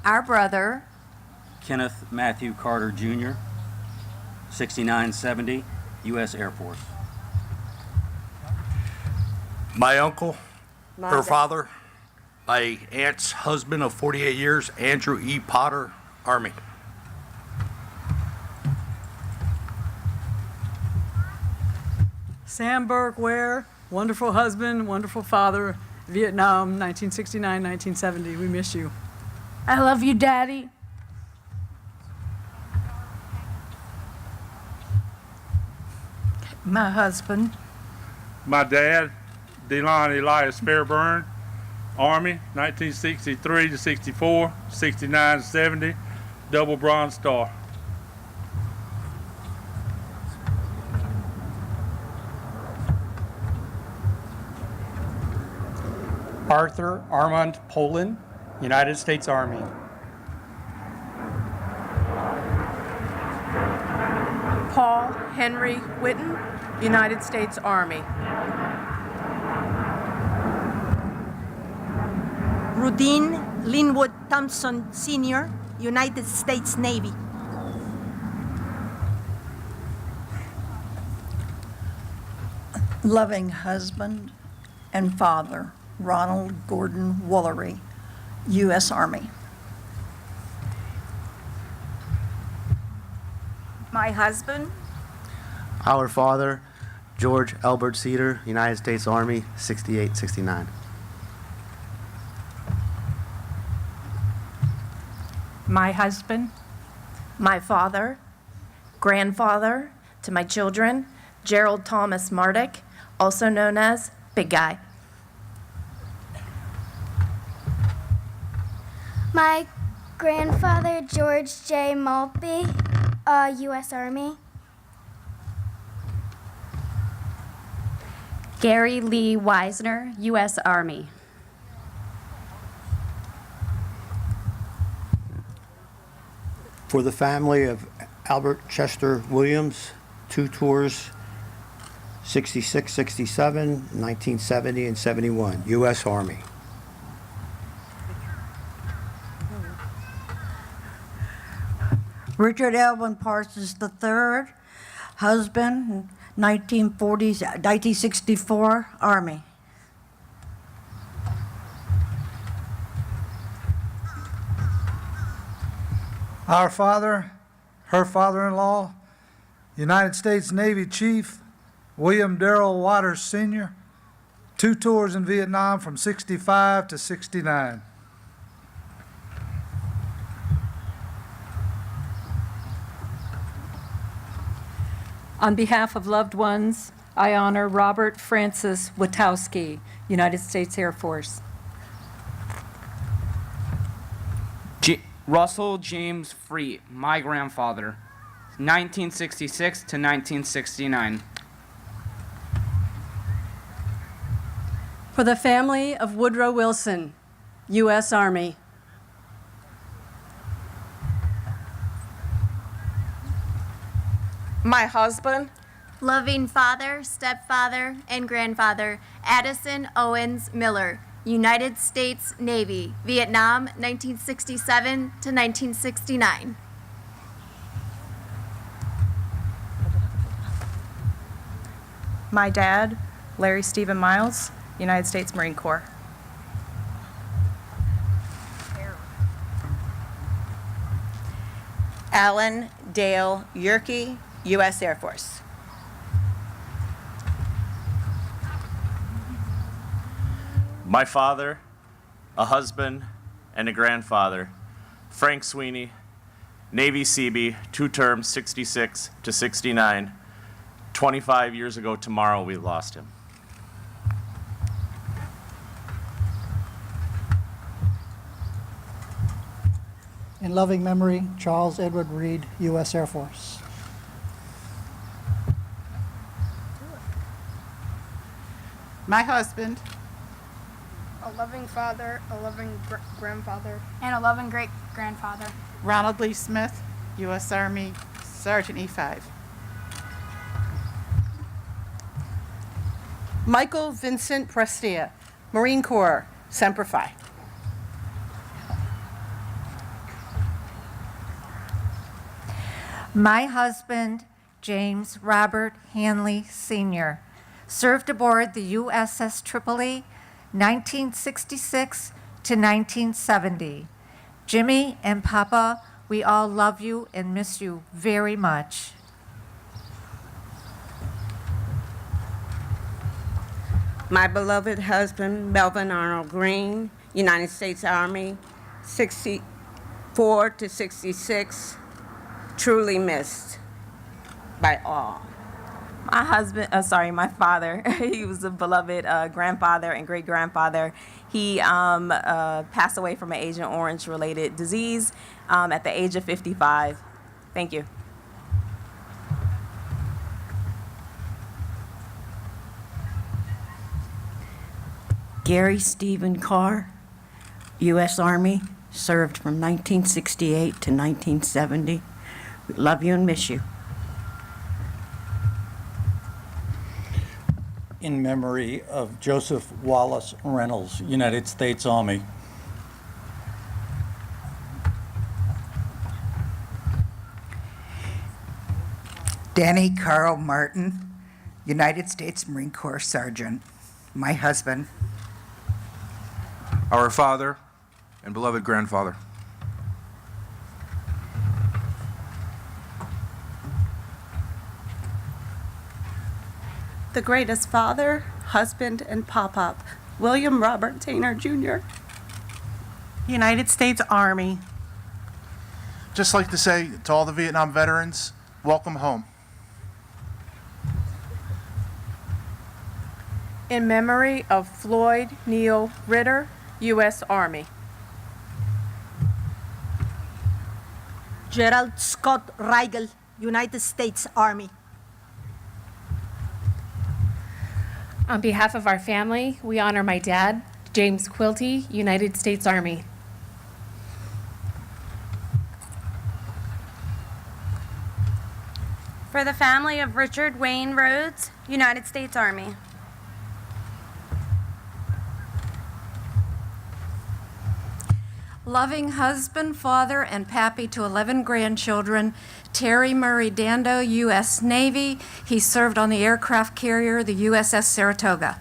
Our brother, Kenneth Matthew Carter Jr., 6970, U.S. Air Force. My uncle, her father, my aunt's husband of 48 years, Andrew E. Potter, Army. Sam Burke Ware, wonderful husband, wonderful father, Vietnam, 1969, 1970. We miss you. I love you, Daddy. My husband. My dad, DeLon Elias Fairburn, Army, 1963 to 64, 69 to 70, double Bronze Star. Arthur Armand Poland, United States Army. Paul Henry Whitten, United States Army. Rudine Linwood Thompson Sr., United States Navy. Loving husband and father, Ronald Gordon Woolery, U.S. Army. My husband, Our father, George Albert Cedar, United States Army, 68-69. my husband, my father, grandfather to my children, Gerald Thomas Mardick, also known as Big Guy. My grandfather, George J. Maltby, U.S. Army. Gary Lee Weisner, U.S. Army. For the family of Albert Chester Williams, 2 tours, 66, 67, 1970, and 71, U.S. Army. Richard Elvin Parsons III, husband, 1964, Army. Our father, her father-in-law, United States Navy Chief William Darrell Waters Sr., 2 tours in Vietnam from 65 to 69. On behalf of loved ones, I honor Robert Francis Witowski, United States Air Force. Russell James Freet, my grandfather, 1966 to 1969. For the family of Woodrow Wilson, U.S. Army. My husband, Loving father, stepfather, and grandfather, Addison Owens Miller, United States Navy, Vietnam, 1967 to 1969. My dad, Larry Stephen Miles, United States Marine Corps. Alan Dale Yerke, U.S. Air Force. My father, a husband, and a grandfather, Frank Sweeney, Navy Seabee, 2 terms, 66 to 69. 25 years ago tomorrow, we lost him. In loving memory, Charles Edward Reed, U.S. Air Force. My husband, A loving father, a loving grandfather, and a loving great-grandfather. Ronald Lee Smith, U.S. Army, Sergeant E5. Michael Vincent Prestia, Marine Corps, Semper Fi. My husband, James Robert Hanley Sr., served aboard the USS Tripoli, 1966 to 1970. Jimmy and Papa, we all love you and miss you very much. My beloved husband, Melvin Arnold Green, United States Army, 64 to 66, truly missed by all. My husband, my father, he was a beloved grandfather and great-grandfather. He passed away from an Agent Orange-related disease at the age of 55. Thank you. Gary Stephen Carr, U.S. Army, served from 1968 to 1970. We love you and miss you. In memory of Joseph Wallace Reynolds, United States Army. Danny Carl Martin, United States Marine Corps Sergeant. My husband. Our father and beloved grandfather. The greatest father, husband, and pop-up, William Robert Taylor Jr. United States Army. Just like to say to all the Vietnam veterans, welcome home. in memory of Floyd Neal Ritter, U.S. Army. Gerald Scott Rigel, United States Army. On behalf of our family, we honor my dad, James Quilty, United States Army. For the family of Richard Wayne Rhodes, United States Army. Loving husband, father, and pappy to 11 grandchildren, Terry Murray Dando, U.S. Navy. He served on the aircraft carrier, the USS Saratoga.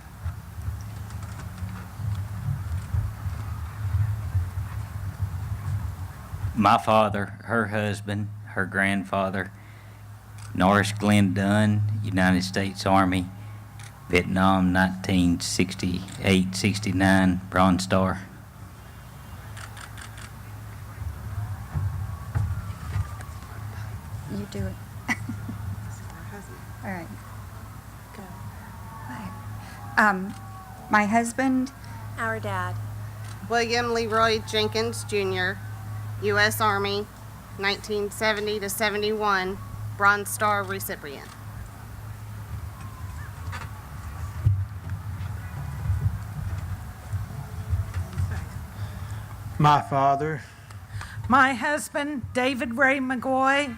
my father, her husband, her grandfather, Norris Glenn Dunn, United States Army, Vietnam, 1968-69, Bronze Star. You do it. All right. Go. Hi. My husband. Our dad. William Leroy Jenkins, Jr., U.S. Army, 1970 to 71, Bronze Star recipient. My father. My husband, David Ray McGoy,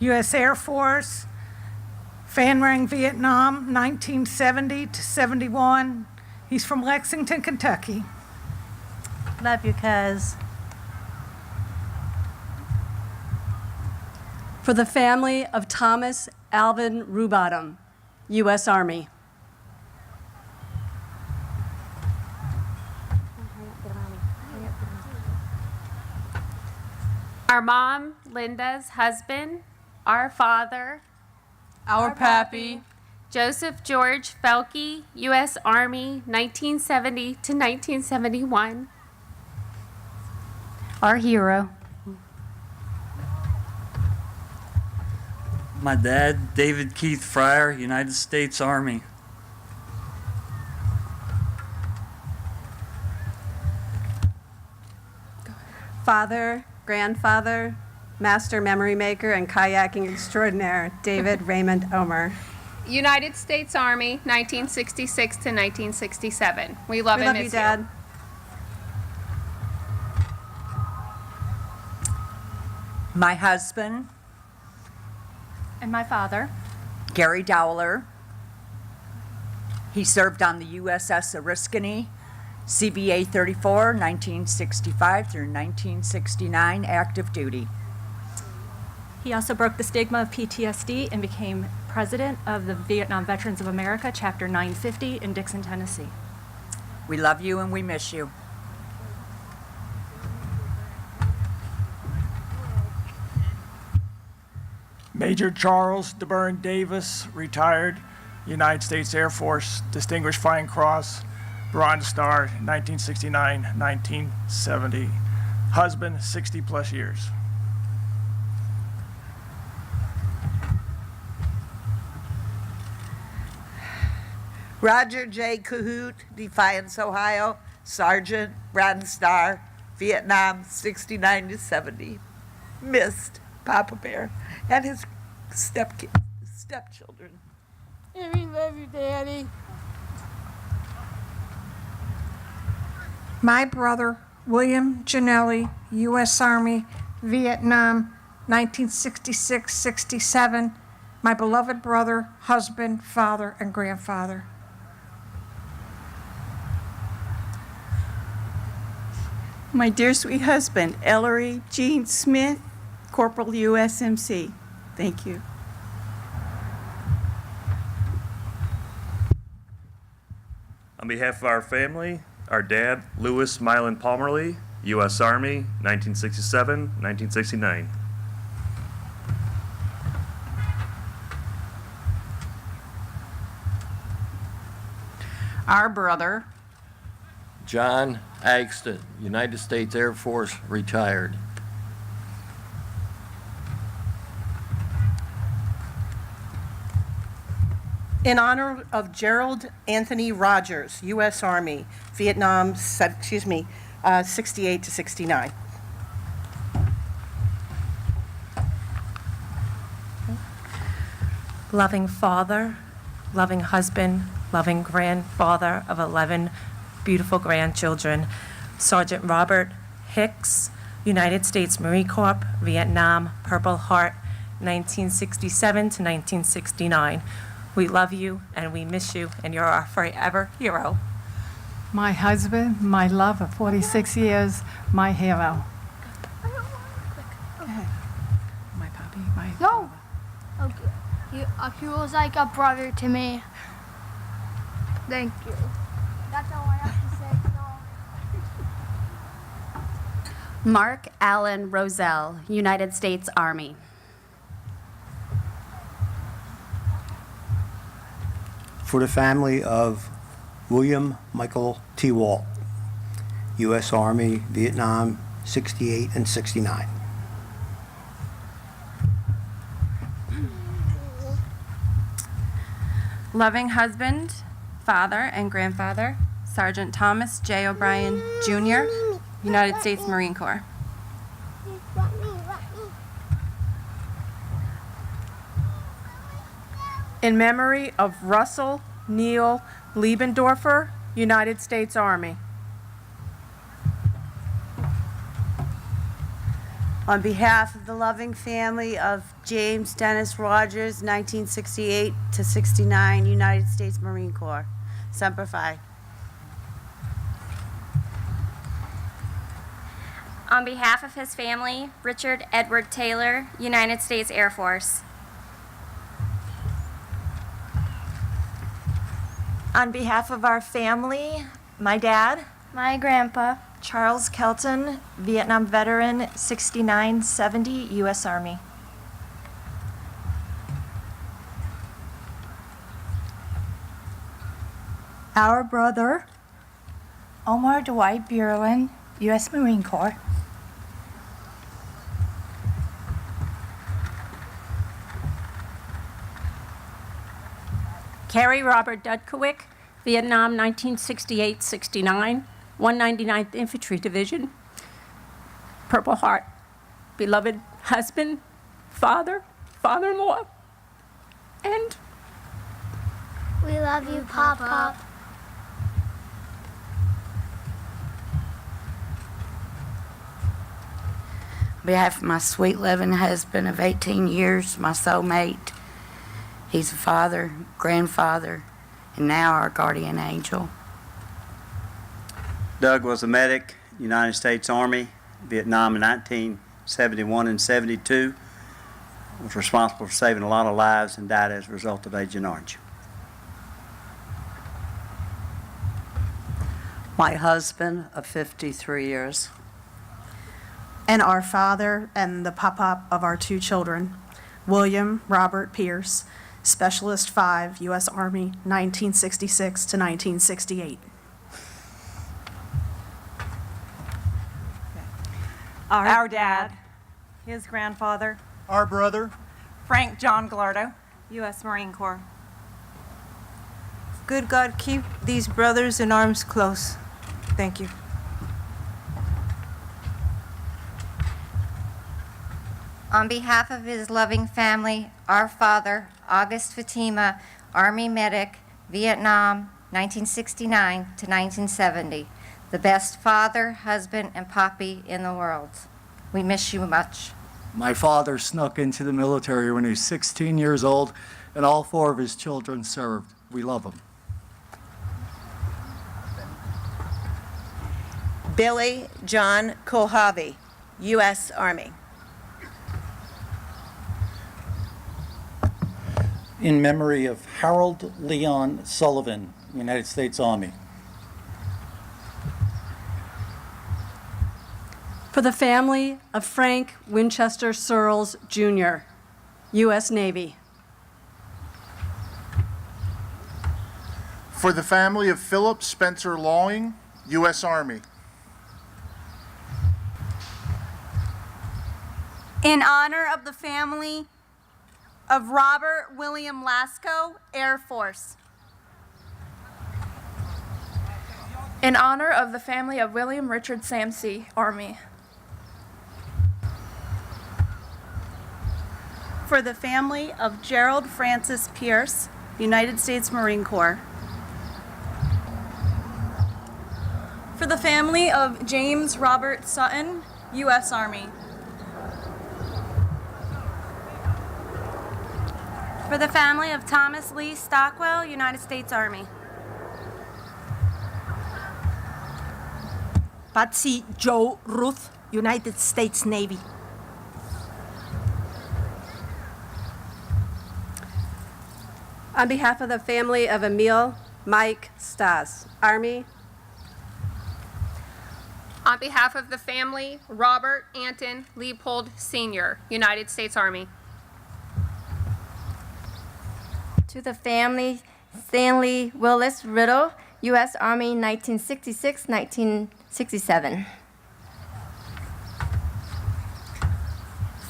U.S. Air Force, Phan Rang, Vietnam, 1970 to 71. He's from Lexington, Kentucky. Love you, cuz. For the family of Thomas Alvin Rubottom, U.S. Army. Our mom, Linda's husband, our father, Our pappy, Joseph George Felke, U.S. Army, 1970 to 1971. Our hero. My dad, David Keith Fryer, United States Army. father, grandfather, master memory maker, and kayaking extraordinaire, David Raymond Omer. United States Army, 1966 to 1967. We love We and love miss you, Dad. My husband, And my father. Gary Dowler. He served on the USS Oriskany, CBA 34, 1965 through 1969, active duty. He also broke the stigma of PTSD and became president of the Vietnam Veterans of America, Chapter 950 in Dixon, Tennessee. We love you and we miss you. Major Charles DeBurn Davis, retired, United States Air Force, Distinguished Flying Cross, Bronze Star, 1969, 1970. Husband, 60 plus years. Roger J. Cahoot, Defiance, Ohio, Sergeant, Bronze Star, Vietnam, 69 to 70. Missed Papa Bear and his stepchildren. And we love you, Daddy. My brother, William Janelli, U.S. Army, Vietnam, 1966-67. My beloved brother, husband, father, and grandfather. My dear sweet husband, Ellery Jean Smith, Corporal USMC. Thank you. On behalf of our family, our dad, Louis Mylan Palmerly, U.S. Army, 1967, 1969. Our brother, John Axton, United States Air Force, retired. In honor of Gerald Anthony Rogers, U.S. Army, Vietnam, 68 to 69. Loving father, loving husband, loving grandfather of 11 beautiful grandchildren, Sergeant Robert Hicks, United States Marine Corps, Vietnam, Purple Heart, 1967 to 1969. We love you and we miss you, and you're our forever hero. My husband, my love of 46 years, my hero. My puppy, my... No. Okay. He was like a brother to me. Thank you. That's all I have to say. Mark Allen Roselle, United States Army. For the family of William Michael T. Walt, U.S. Army, Vietnam, 68 and 69. Loving husband, father, and grandfather, Sergeant Thomas J. O'Brien, Jr., United States Marine Corps. In memory of Russell Neil Liebendorfer, United States Army. On behalf of the loving family of James Dennis Rogers, 1968 to 69, United States Marine Corps. Semper Fi. On behalf of his family, Richard Edward Taylor, United States Air Force. On behalf of our family, my dad, my grandpa, Charles Kelton, Vietnam veteran, 69-70, U.S. Army. Our brother, Omar Dwight Buerlin, U.S. Marine Corps. Carrie Robert Dudkowick, Vietnam 1968-69, 199th Infantry Division, Purple Heart, beloved husband, father, father-in-law, and we love you, Pop Pop. On behalf of my sweet loving husband of 18 years, my soulmate, he's a father, grandfather, and now our guardian angel. Doug was a medic, United States Army, Vietnam in 1971 and 72. Was responsible for saving a lot of lives and died as a result of Agent Orange. My husband of 53 years. And our father and the pop-up of our two children, William Robert Pierce, Specialist 5, U.S. Army, 1966 to 1968. Our dad, his grandfather, our brother, Frank John Gallardo, U.S. Marine Corps. Good God, keep these brothers in arms close. Thank you. On behalf of his loving family, our father, August Fatima, Army medic, Vietnam, 1969 to 1970. The best father, husband, and poppy in the world. We miss you much. My father snuck into the military when he was 16 years old, and all 4 of his children served. We love him. Billy John Kohavi, U.S. Army. In memory of Harold Leon Sullivan, United States Army. For the family of Frank Winchester Searles, Jr., U.S. Navy. For the family of Philip Spencer Lawing, U.S. Army. In honor of the family of Robert William Lasco, Air Force. In honor of the family of William Richard Samsey, Army. For the family of Gerald Francis Pierce, United States Marine Corps. For the family of James Robert Sutton, U.S. Army. For the family of Thomas Lee Stockwell, United States Army. Patsy Joe Ruth, United States Navy. On behalf of the family of Emil Mike Stas, Army. On behalf of the family, Robert Anton Leopold Sr., United States Army. To the family, Stanley Willis Riddle, U.S. Army, 1966-1967.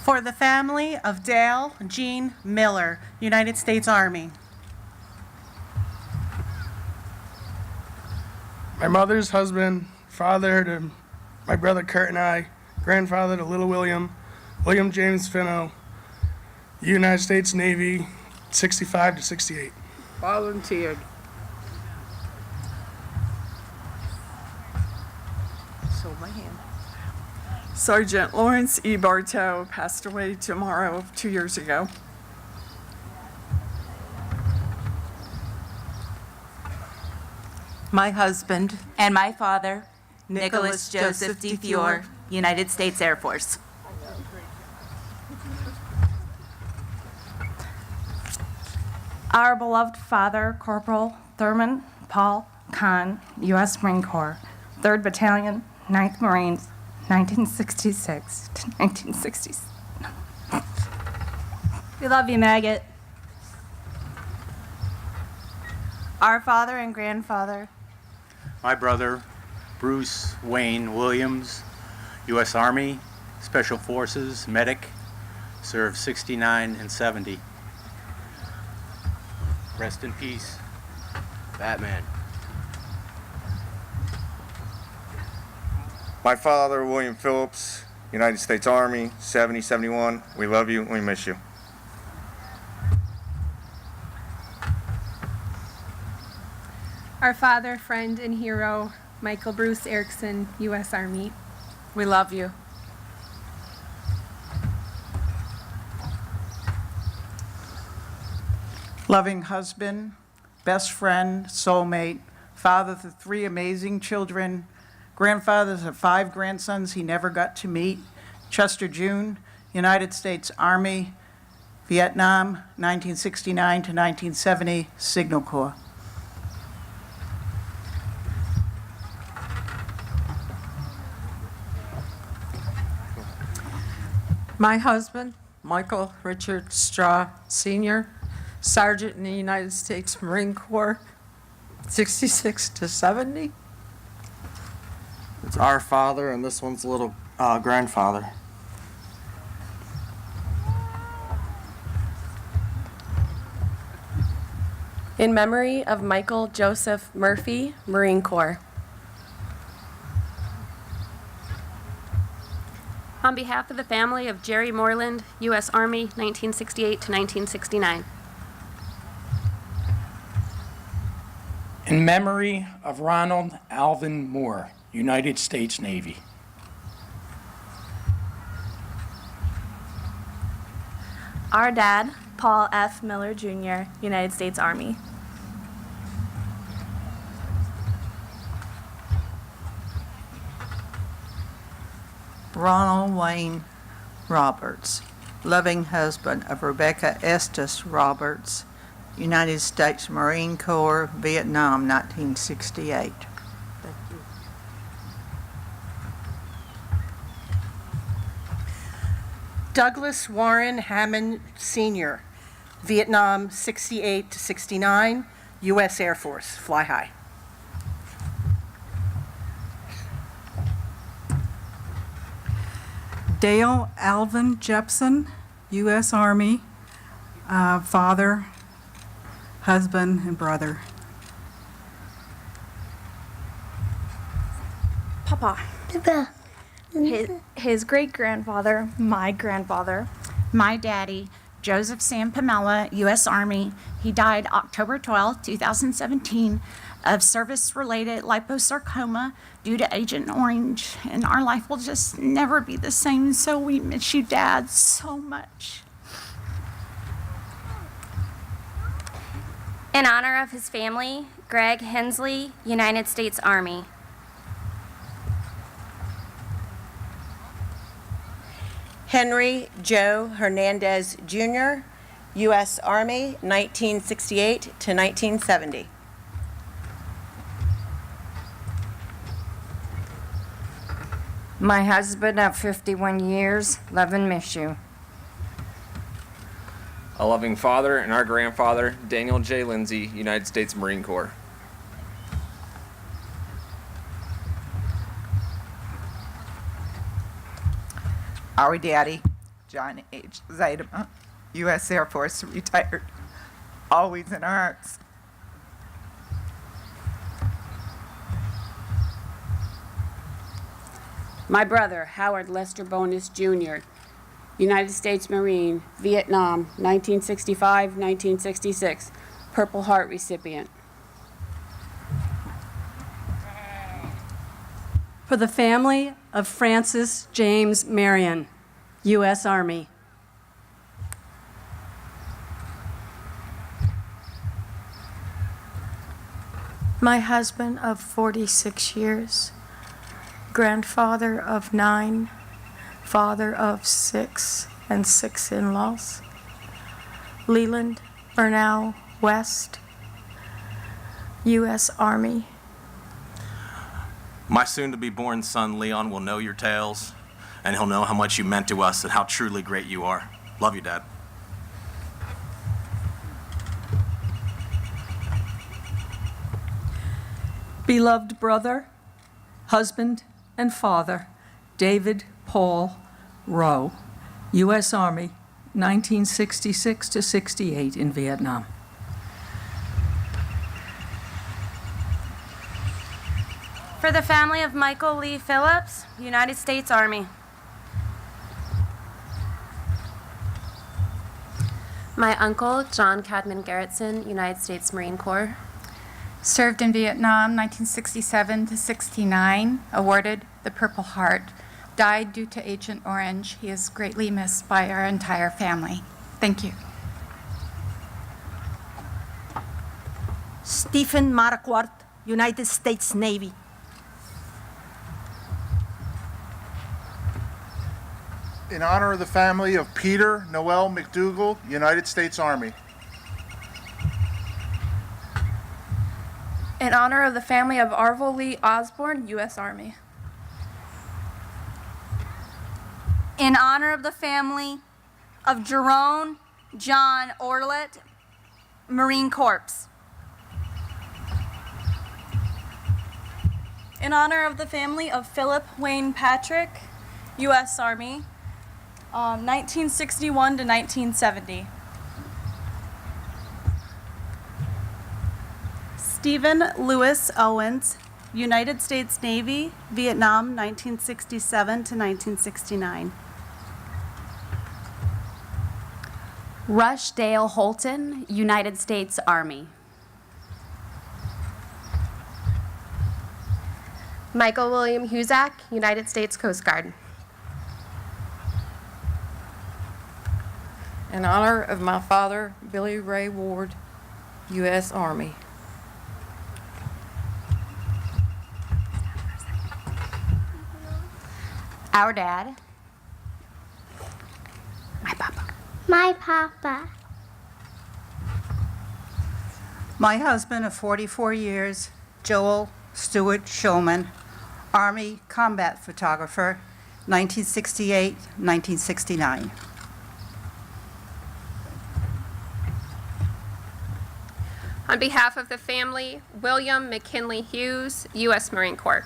For the family of Dale Jean Miller, United States Army. My mother's husband, father to my brother Kurt and I, grandfather to little William, William James Finno, United States Navy, 65 to 68. Volunteered. So my hand. Sergeant Lawrence E. Bartow passed away tomorrow 2 years ago. My husband and my father, Nicholas Joseph D. Fior, United States Air Force. Our beloved father, Corporal Thurman Paul Kahn, U.S. Marine Corps, 3rd Battalion, 9th Marines, 1966 to 1960s. We love you, Maggot. Our father and grandfather. My brother, Bruce Wayne Williams, U.S. Army, Special Forces, medic, served 69 and 70. Rest in peace, Batman. My father, William Phillips, United States Army, 70, 71. We love you, we miss you. Our father, friend, and hero, Michael Bruce Erickson, U.S. Army. We love you. Loving husband, best friend, soulmate, father to 3 amazing children, grandfather to 5 grandsons he never got to meet, Chester June, United States Army, Vietnam, 1969 to 1970, Signal Corps. My husband, Michael Richard Straw Sr., Sergeant in the United States Marine Corps, 66 to 70. It's our father, and this one's little grandfather. In memory of Michael Joseph Murphy, Marine Corps. On behalf of the family of Jerry Moreland, U.S. Army, 1968 to 1969. In memory of Ronald Alvin Moore, United States Navy. Our dad, Paul F. Miller, Jr., United States Army. Ronald Wayne Roberts, loving husband of Rebecca Estes Roberts, United States Marine Corps, Vietnam, 1968. Douglas Warren Hammond Sr., Vietnam, 68 to 69, U.S. Air Force, fly high. Dale Alvin Jepson, U.S. Army, father, husband, and brother. Papa. His great-grandfather, my grandfather. My daddy, Joseph Sam Pamela, U.S. Army. He died October 12, 2017 of service-related liposarcoma due to Agent Orange. And our life will just never be the same, so we miss you, Dad, so much. In honor of his family, Greg Hensley, United States Army. Henry Joe Hernandez Jr., U.S. Army, 1968 to 1970. My husband of 51 years, love and miss you. A loving father and our grandfather, Daniel J. Lindsay, United States Marine Corps. Our daddy, John H. Zeidema, U.S. Air Force, retired, always in our hearts. My brother, Howard Lester Bonus Jr., United States Marine, Vietnam, 1965-1966, Purple Heart recipient. For the family of Francis James Marion, U.S. Army. My husband of 46 years, grandfather of 9, father of 6 and 6 in-laws. Leland Bernal West, U.S. Army. My soon-to-be-born son, Leon, will know your tales, and he'll know how much you meant to us and how truly great you are. Love you, Dad. Beloved brother, husband, and father, David Paul Rowe, U.S. Army, 1966 to 68 in Vietnam. For the family of Michael Lee Phillips, United States Army. My uncle, John Cadman Garrettson, United States Marine Corps. Served in Vietnam, 1967 to 69, awarded the Purple Heart. Died due to Agent Orange. He is greatly missed by our entire family. Thank you. Stephen Marquardt, United States Navy. In honor of the family of Peter Noel McDougall, United States Army. In honor of the family of Arvil Lee Osborne, U.S. Army. In honor of the family of Jerome John Orlett, Marine Corps. In honor of the family of Philip Wayne Patrick, U.S. Army, 1961 to 1970. Stephen Lewis Owens, United States Navy, Vietnam, 1967 to 1969. Rush Dale Holton, United States Army. Michael William Huzak, United States Coast Guard. In honor of my father, Billy Ray Ward, U.S. Army. Our dad. My papa. My husband of 44 years, Joel Stewart Showman, Army combat photographer, 1968-1969. On behalf of the family, William McKinley Hughes, U.S. Marine Corps.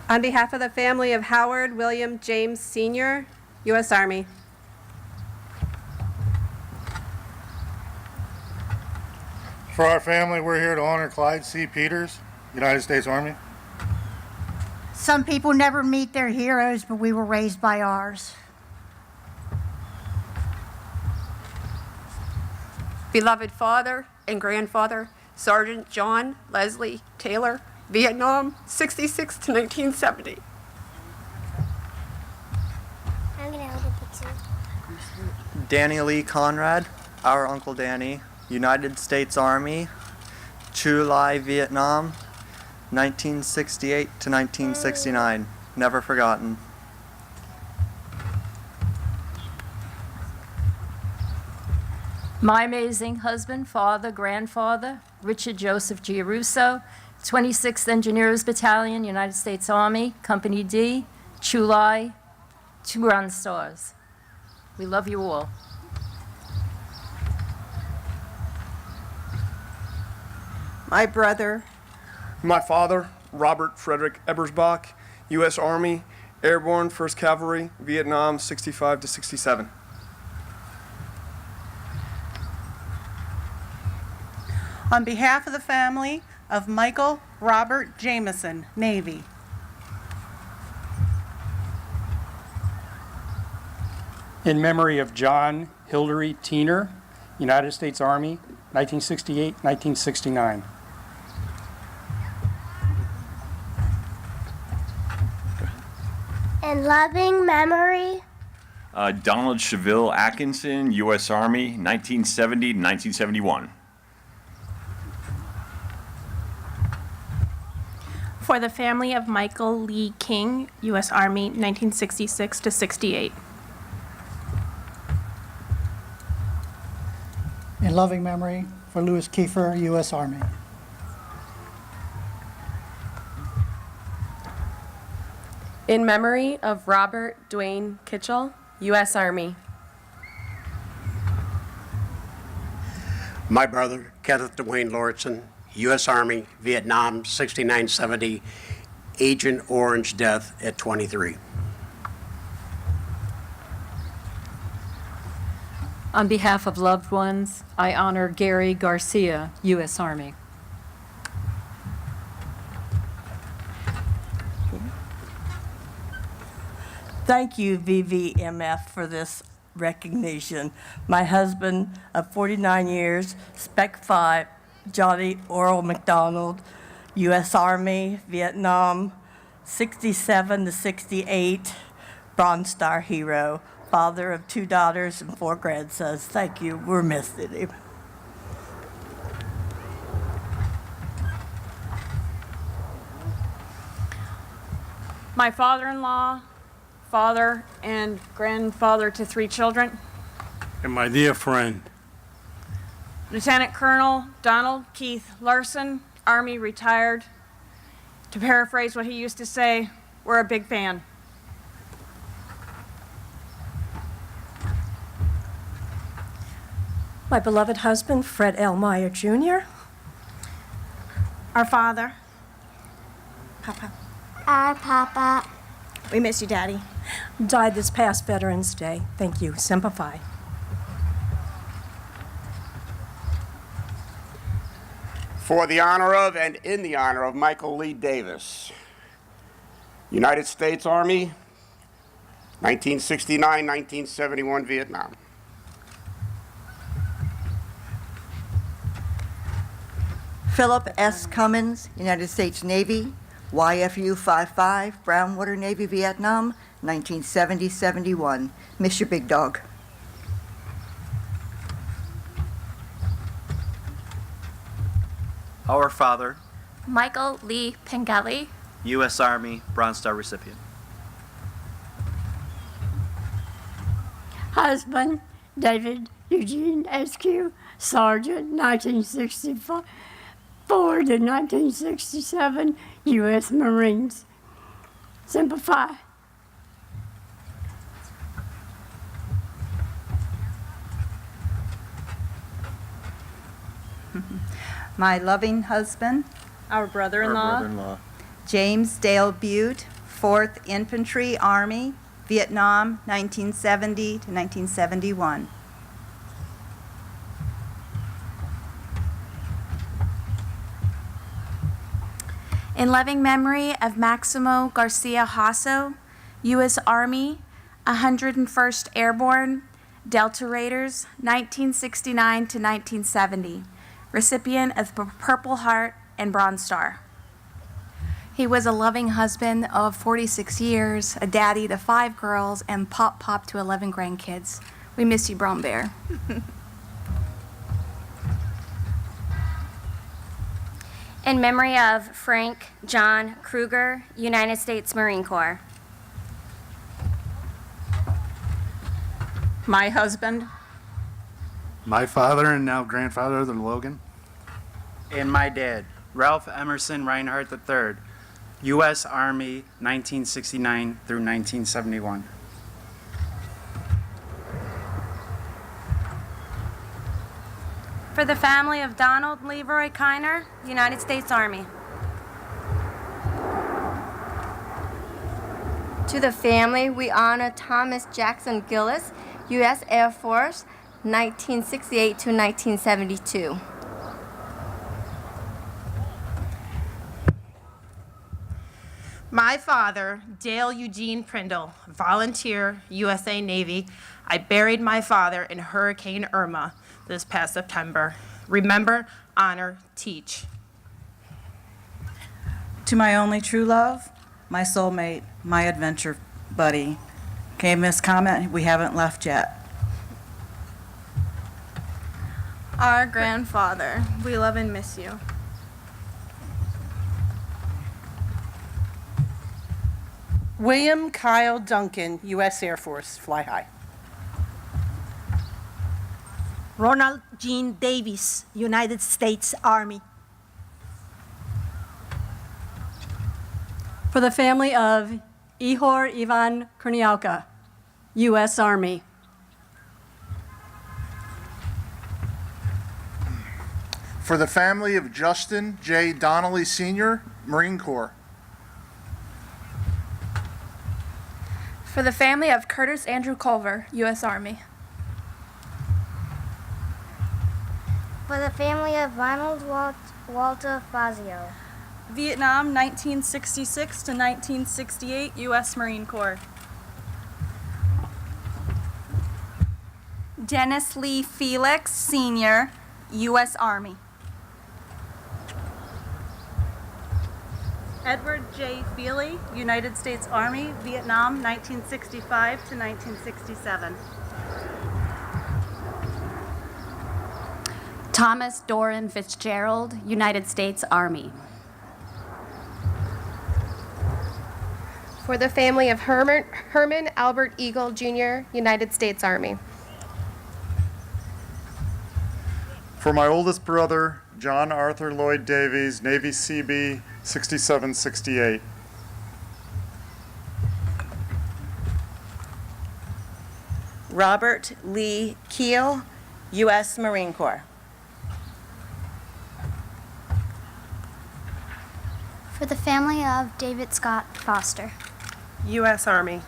On behalf of the family of Howard William James Sr., U.S. Army. For our family, we're here to honor Clyde C. Peters, United States Army. Some people never meet their heroes, but we were raised by ours. Beloved father and grandfather, Sergeant John Leslie Taylor, Vietnam, 66 to 1970. I'm going to hold a picture. Danny Lee Conrad, our Uncle Danny, United States Army, Chu Lai, Vietnam, 1968 to 1969. Never forgotten. My amazing husband, father, grandfather, Richard Joseph Giarusso, 26th Engineers Battalion, United States Army, Company D, Chulai, 2 Bronze Stars. We love you all. My brother, My father, Robert Frederick Ebersbach, U.S. Army, Airborne, 1st Cavalry, Vietnam, 65 to 67. On behalf of the family of Michael Robert Jameson, Navy. In memory of John Hildery Teener, United States Army, 1968-1969. In loving memory Donald Cheville Atkinson, U.S. Army, 1970 to 1971. For the family of Michael Lee King, U.S. Army, 1966 to 68. In loving memory for Louis Kiefer, U.S. Army. In memory of Robert Dwayne Kitchell, U.S. Army. My brother, Kenneth Dwayne Lauritsen, U.S. Army, Vietnam, 6970, Agent Orange death at 23. On behalf of loved ones, I honor Gary Garcia, U.S. Army. Thank you, VVMF, for this recognition. My husband of 49 years, Spec 5, Johnny Oral McDonald, U.S. Army, Vietnam, 67 to 68, Bronze Star hero, father of 2 daughters and 4 grandsons. Thank you. We're missing him. My father-in-law, father and grandfather to 3 children. And my dear friend, Lieutenant Colonel Donald Keith Larson, Army, retired. To paraphrase what he used to say, we're a big fan. My beloved husband, Fred L. Meyer, Jr. Our father. Papa. our Papa. We miss you, Daddy. Died this past Veterans Day. Thank you. Semper Fi. For the honor of and in the honor of Michael Lee Davis, United States Army, 1969-1971 Vietnam. Philip S. Cummins, United States Navy, YFU 55, Brownwater Navy, Vietnam, 1970-71. Miss your big dog. Our father, Michael Lee Pengelly, U.S. Army, Bronze Star recipient. Husband, David Eugene Eskew, Sergeant, 1964 to 1967, U.S. Marines. Semper Fi. My loving husband, our brother-in-law, James Dale Butte, 4th Infantry Army, Vietnam, 1970 to 1971. In loving memory of Maximo Garcia Hasso, U.S. Army, 101st Airborne, Delta Raiders, 1969 to 1970. Recipient of Purple Heart and Bronze Star. He was a loving husband of 46 years, a daddy to 5 girls, and pop to 11 grandkids. We miss you, Brown Bear. In memory of Frank John Kruger, United States Marine Corps. my husband, My father and now grandfather, the Logan. And my dad, Ralph Emerson Reinhardt III, U.S. Army, 1969 through 1971. For the family of Donald Leroy Kiner, United States Army. To the family, we honor Thomas Jackson Gillis, U.S. Air Force, 1968 to 1972. My father, Dale Eugene Prindle, volunteer, USA Navy. I buried my father in Hurricane Irma this past September. Remember, honor, teach. To my only true love, my soulmate, my adventure buddy. Okay, Miss Comment, we haven't left yet. Our grandfather, we love and miss you. William Kyle Duncan, U.S. Air Force, fly high. Ronald Jean Davis, United States Army. For the family of Ihor Ivan Kornialka, U.S. Army. For the family of Justin J. Donnelly Sr., Marine Corps. For the family of Curtis Andrew Culver, U.S. Army. For the family of Ronald Walter Fazio. Vietnam, 1966 to 1968, U.S. Marine Corps. Dennis Lee Felix, Sr., U.S. Army. Edward J. Feely, United States Army, Vietnam, 1965 to 1967. Thomas Doran Fitzgerald, United States Army. For the family of Herman Albert Eagle, Jr., United States Army. For my oldest brother, John Arthur Lloyd Davies, Navy CB 6768. Robert Lee Keel, U.S. Marine Corps. For the family of David Scott Foster. U.S. Army.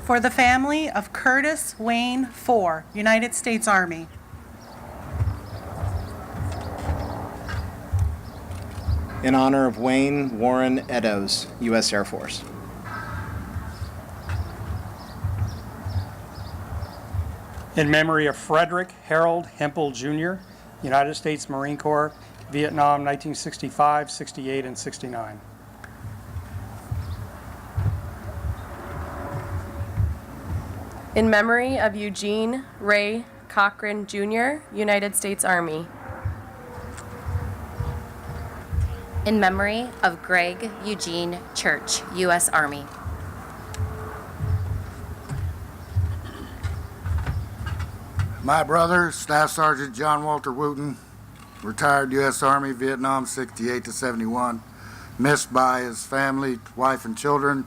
For the family of Curtis Wayne IV, United States Army. In honor of Wayne Warren Eddowes, U.S. Air Force. In memory of Frederick Harold Hempel, Jr., United States Marine Corps, Vietnam, 1965, 68, and 69. In memory of Eugene Ray Cochran, Jr., United States Army. In memory of Greg Eugene Church, U.S. Army. My brother, Staff Sergeant John Walter Wooten, retired U.S. Army, Vietnam, 68 to 71, missed by his family, wife and children,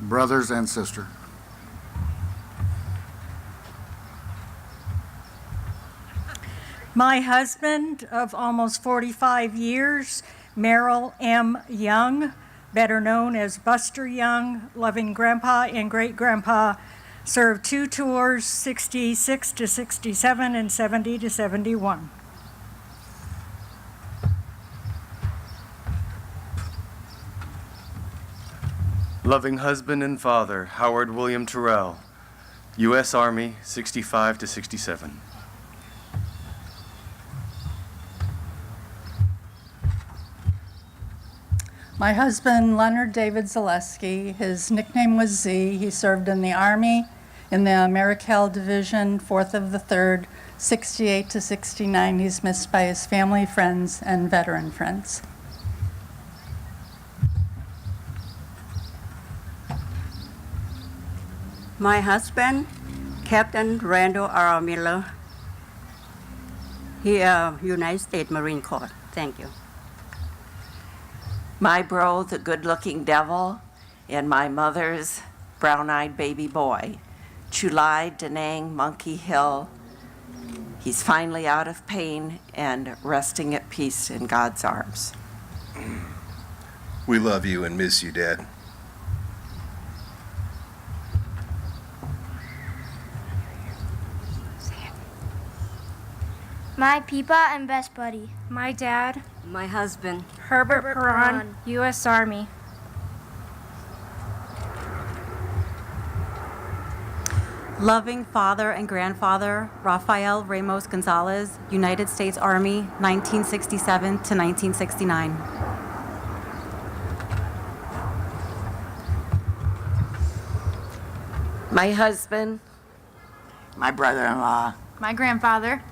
brothers and sister. My husband of almost 45 years, Merrill M. Young, better known as Buster Young, loving grandpa and great-grandpa, served 2 tours, 66 to 67 and 70 to 71. Loving husband and father, Howard William Terrell, U.S. Army, 65 to 67. My husband, Leonard David Zaleski, his nickname was Z. He served in the Army in the Americal Division, 4th of the 3rd, 68 to 69. He's missed by his family, friends, and veteran friends. My husband, Captain Randall R. Miller, United States Marine Corps. Thank you. My bro, the good-looking devil, and my mother's brown-eyed baby boy, Chulai Danang Monkey Hill. He's finally out of pain and resting at peace in God's arms. We love you and miss you, Dad. My Peepa and best buddy. My dad, My husband, Herbert Perron, U.S. Army. Loving father and grandfather, Rafael Ramos Gonzalez, United States Army, 1967 to 1969. My husband, My brother-in-law. My grandfather.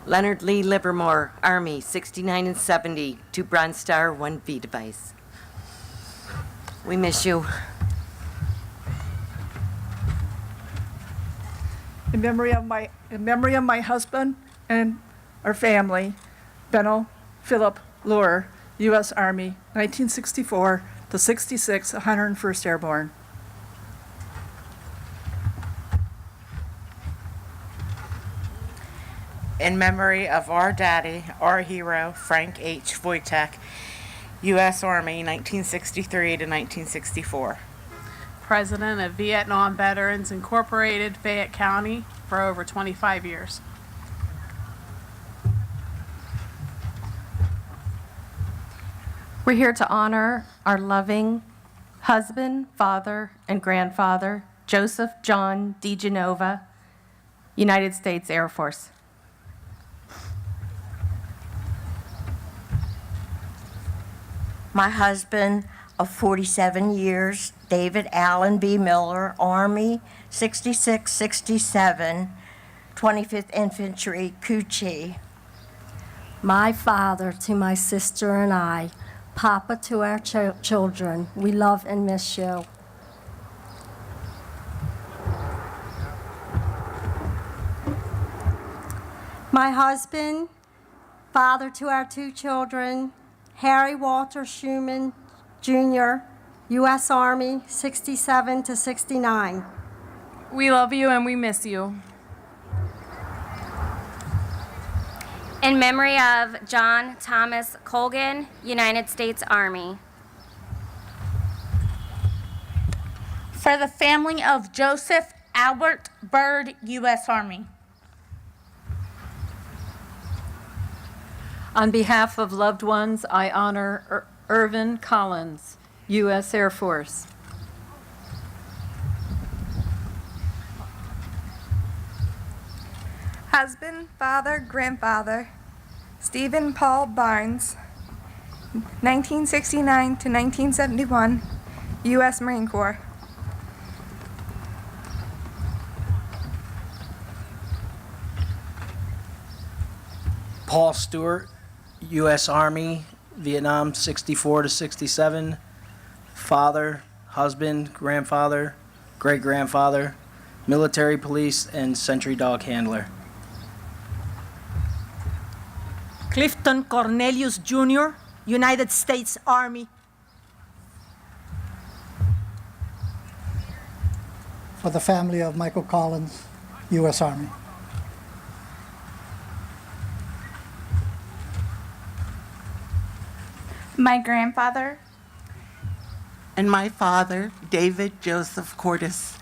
Leonard Lee Livermore, Army, 69 and 70, 2 Bronze Star, 1 V device. We miss you. In memory of my husband and our family, Benno Philip Luer, U.S. Army, 1964 to 66, 101st Airborne. In memory of our daddy, our hero, Frank H. Wojtek, U.S. Army, 1963 to 1964. President of Vietnam Veterans Incorporated, Fayette County, for over 25 years. We're here to honor our loving husband, father, and grandfather, Joseph John DeGenova, United States Air Force. My husband of 47 years, David Allen B. Miller, Army, 6667, 25th Infantry, Coochie. My father to my sister and I, Papa to our children. We love and miss you. My husband, father to our 2 children, Harry Walter Schuman, Jr., U.S. Army, 67 to 69. We love you and we miss you. In memory of John Thomas Colgan, United States Army. For the family of Joseph Albert Byrd, U.S. Army. On behalf of loved ones, I honor Irvin Collins, U.S. Air Force. Husband, father, grandfather, Stephen Paul Barnes, 1969 to 1971, U.S. Marine Corps. Paul Stewart, U.S. Army, Vietnam, 64 to 67, father, husband, grandfather, great-grandfather, military police, and sentry dog handler. Clifton Cornelius Jr., United States Army. For the family of Michael Collins, U.S. Army. My grandfather. And my father, David Joseph Cordes,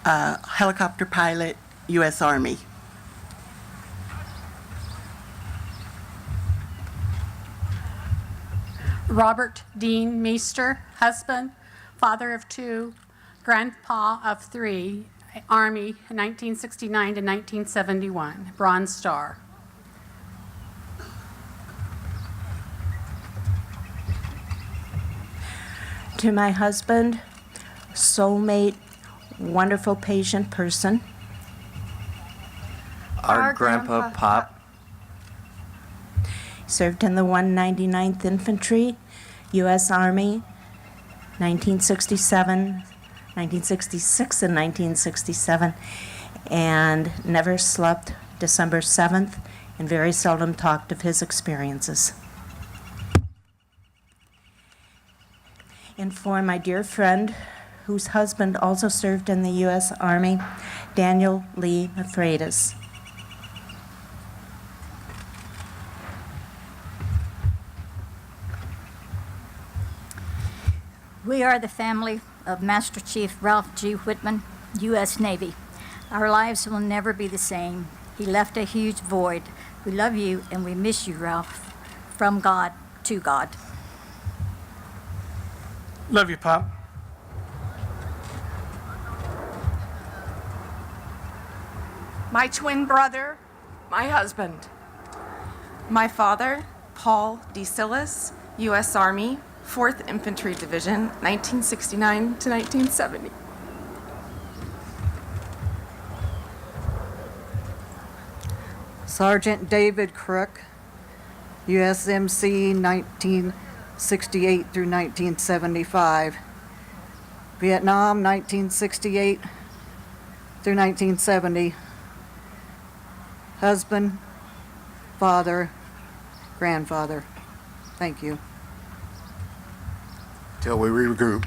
helicopter pilot, U.S. Army. Robert Dean Meester, husband, father of 2, grandpa of 3, Army, 1969 to 1971, Bronze Star. To my husband, soulmate, wonderful patient person. Our grandpa Pop. Served in the 199th Infantry, U.S. Army, 1967, 1966, and 1967, and never slept December 7th and very seldom talked of his experiences. And for my dear friend, whose husband also served in the U.S. Army, Daniel Lee Mithridas. We are the family of Master Chief Ralph G. Whitman, U.S. Navy. Our lives will never be the same. He left a huge void. We love you and we miss you, Ralph. From God to God. Love you, Pop. My twin brother, my husband. My father, Paul D. Silas, U.S. Army, 4th Infantry Division, 1969 to 1970. Sergeant David Crook, USMC 1968 through 1975. Vietnam 1968 through 1970. Husband, father, grandfather. Thank you. Till we regroup.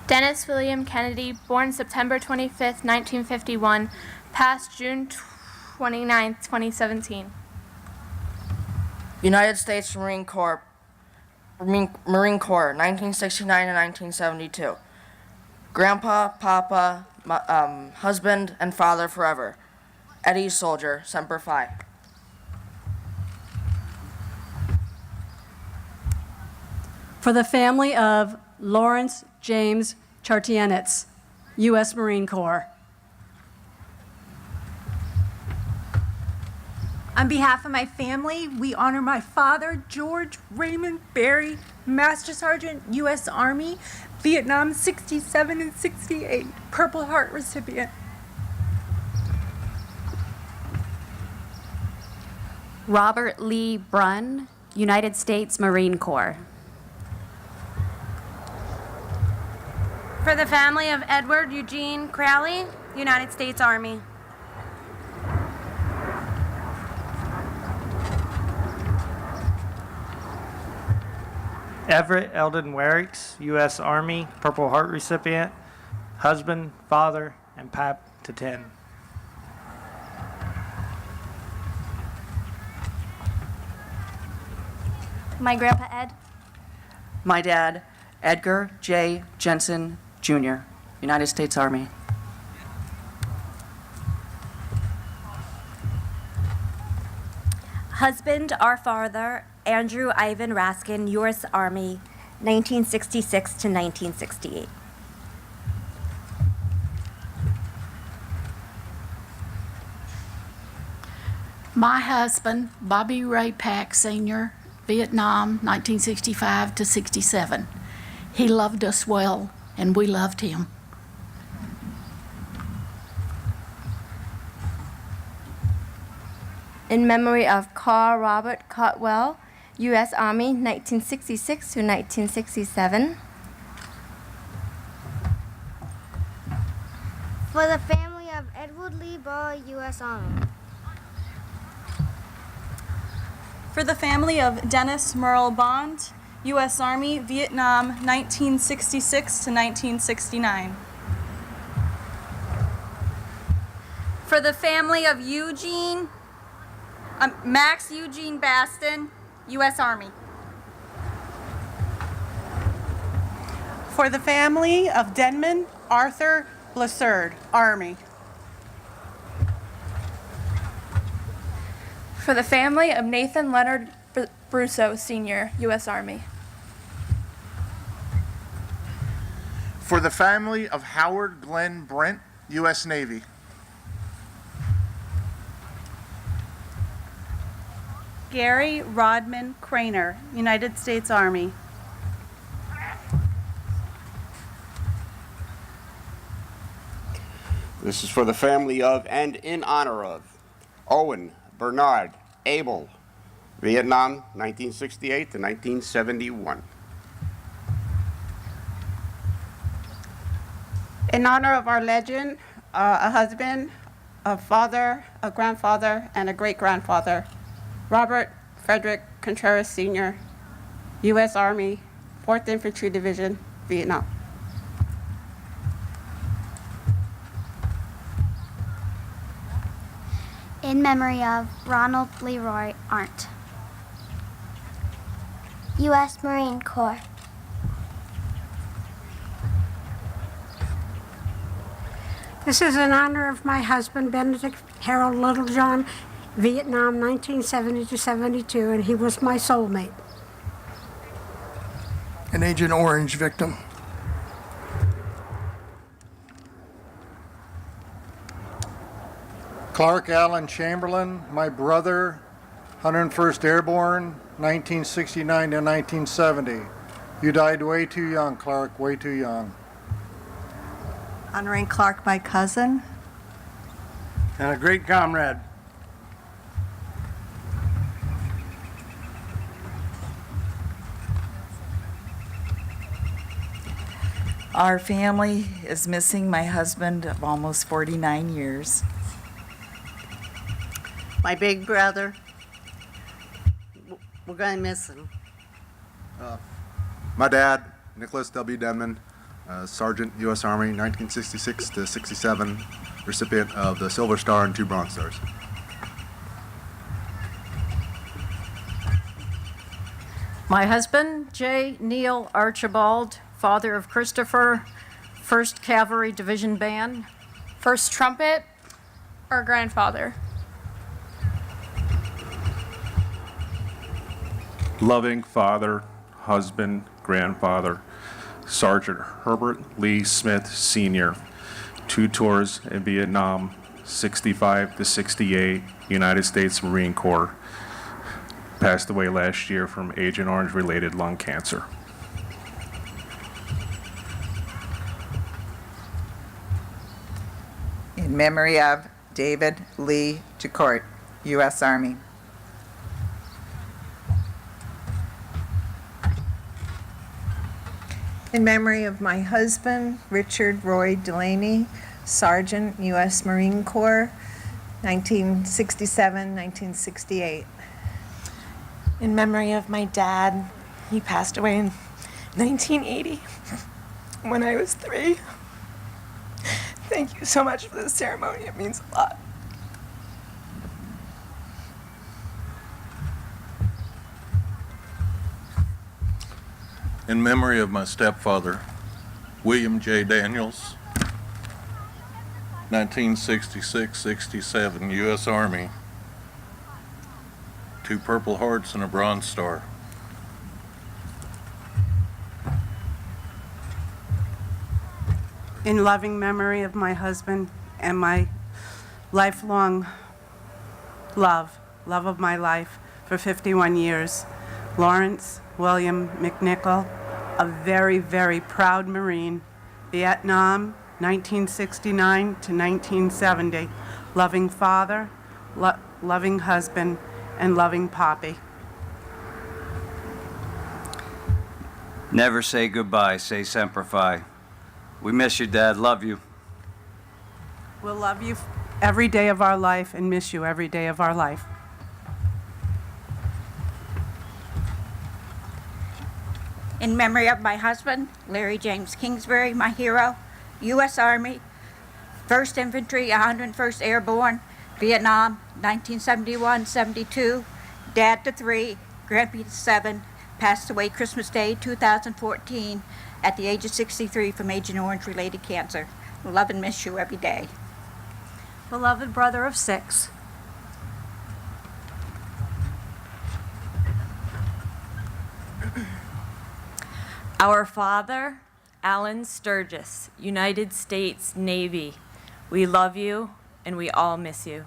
Dennis William Kennedy, born September 25th, 1951, passed June 29th, 2017. United States Marine Corps, 1969 to 1972. Grandpa, Papa, husband, and father forever. Eddie Soldier, Semper Fi. For the family of Lawrence James Chartienitz, U.S. Marine Corps. On behalf of my family, we honor my father, George Raymond Berry, Master Sergeant, U.S. Army, Vietnam 67 and 68, Purple Heart recipient. Robert Lee Brunn, United States Marine Corps. For the family of Edward Eugene Crowley, United States Army. Everett Eldon Werricks, U.S. Army, Purple Heart recipient, husband, father, and pap to 10. My grandpa Ed. My dad, Edgar J. Jensen, Jr., United States Army. Husband, our father, Andrew Ivan Raskin, U.S. Army, 1966 to 1968. My husband, Bobby Ray Pack Sr., Vietnam, 1965 to 67. He loved us well, and we loved him. In memory of Carl Robert Cotwell, U.S. Army, 1966 to 1967. For the family of Edward Lee Ball, U.S. Army. For the family of Dennis Merle Bond, U.S. Army, Vietnam, 1966 to 1969. For the family of Max Eugene Baston, U.S. Army. For the family of Denman Arthur Blessard, Army. For the family of Nathan Leonard Brusso, Sr., U.S. Army. For the family of Howard Glenn Brent, U.S. Navy. Gary Rodman Craner, United States Army. This is for the family of and in honor of Owen Bernard Abel, Vietnam, 1968 to 1971. In honor of our legend, a husband, a father, a grandfather, and a great-grandfather. Robert Frederick Contreras Sr., U.S. Army, 4th Infantry Division, Vietnam. In memory of Ronald Leroy Arndt, U.S. Marine Corps. This is in honor of my husband, Benedict Harold Littlejohn, Vietnam, 1970 to 72, and he was my soulmate. An Agent Orange victim. Clark Allen Chamberlain, my brother, 101st Airborne, 1969 to 1970. You died way too young, Clark, way too young. Honoring Clark, my cousin. And a great comrade. Our family is missing my husband of almost 49 years. My big brother, we're going to miss him. My dad, Nicholas W. Denman, Sergeant, U.S. Army, 1966 to 67, recipient of the Silver Star and 2 Bronze Stars. My husband, J. Neil Archibald, father of Christopher, 1st Cavalry Division Band. First trumpet, our grandfather. Loving father, husband, grandfather, Sergeant Herbert Lee Smith Sr., 2 tours in Vietnam, 65 to 68, United States Marine Corps. Passed away last year from Agent Orange-related lung cancer. In memory of David Lee Jacourt, U.S. Army. In memory of my husband, Richard Roy Delaney, Sergeant, U.S. Marine Corps, 1967, 1968. In memory of my dad, he passed away in 1980 when I was 3. Thank you so much for this ceremony. It means a lot. In memory of my stepfather, William J. Daniels, 1966-67, U.S. Army, 2 Purple Hearts and a Bronze Star. In loving memory of my husband and my lifelong love of my life for 51 years, Lawrence William McNichol, a very, very proud Marine, Vietnam, 1969 to 1970, loving father, loving husband, and loving Poppy. Never say goodbye, say Semper Fi. We miss you, Dad. Love you. We'll love you every day of our life and miss you every day of our life. In memory of my husband, Larry James Kingsbury, my hero, U.S. Army, 1st Infantry, 101st Airborne, Vietnam, 1971-72, dad to 3, grandpa to 7, passed away Christmas Day 2014 at the age of 63 from Agent Orange-related cancer. Love and miss you every day. Beloved brother of 6. Our father, Alan Sturgis, United States Navy. We love you and we all miss you.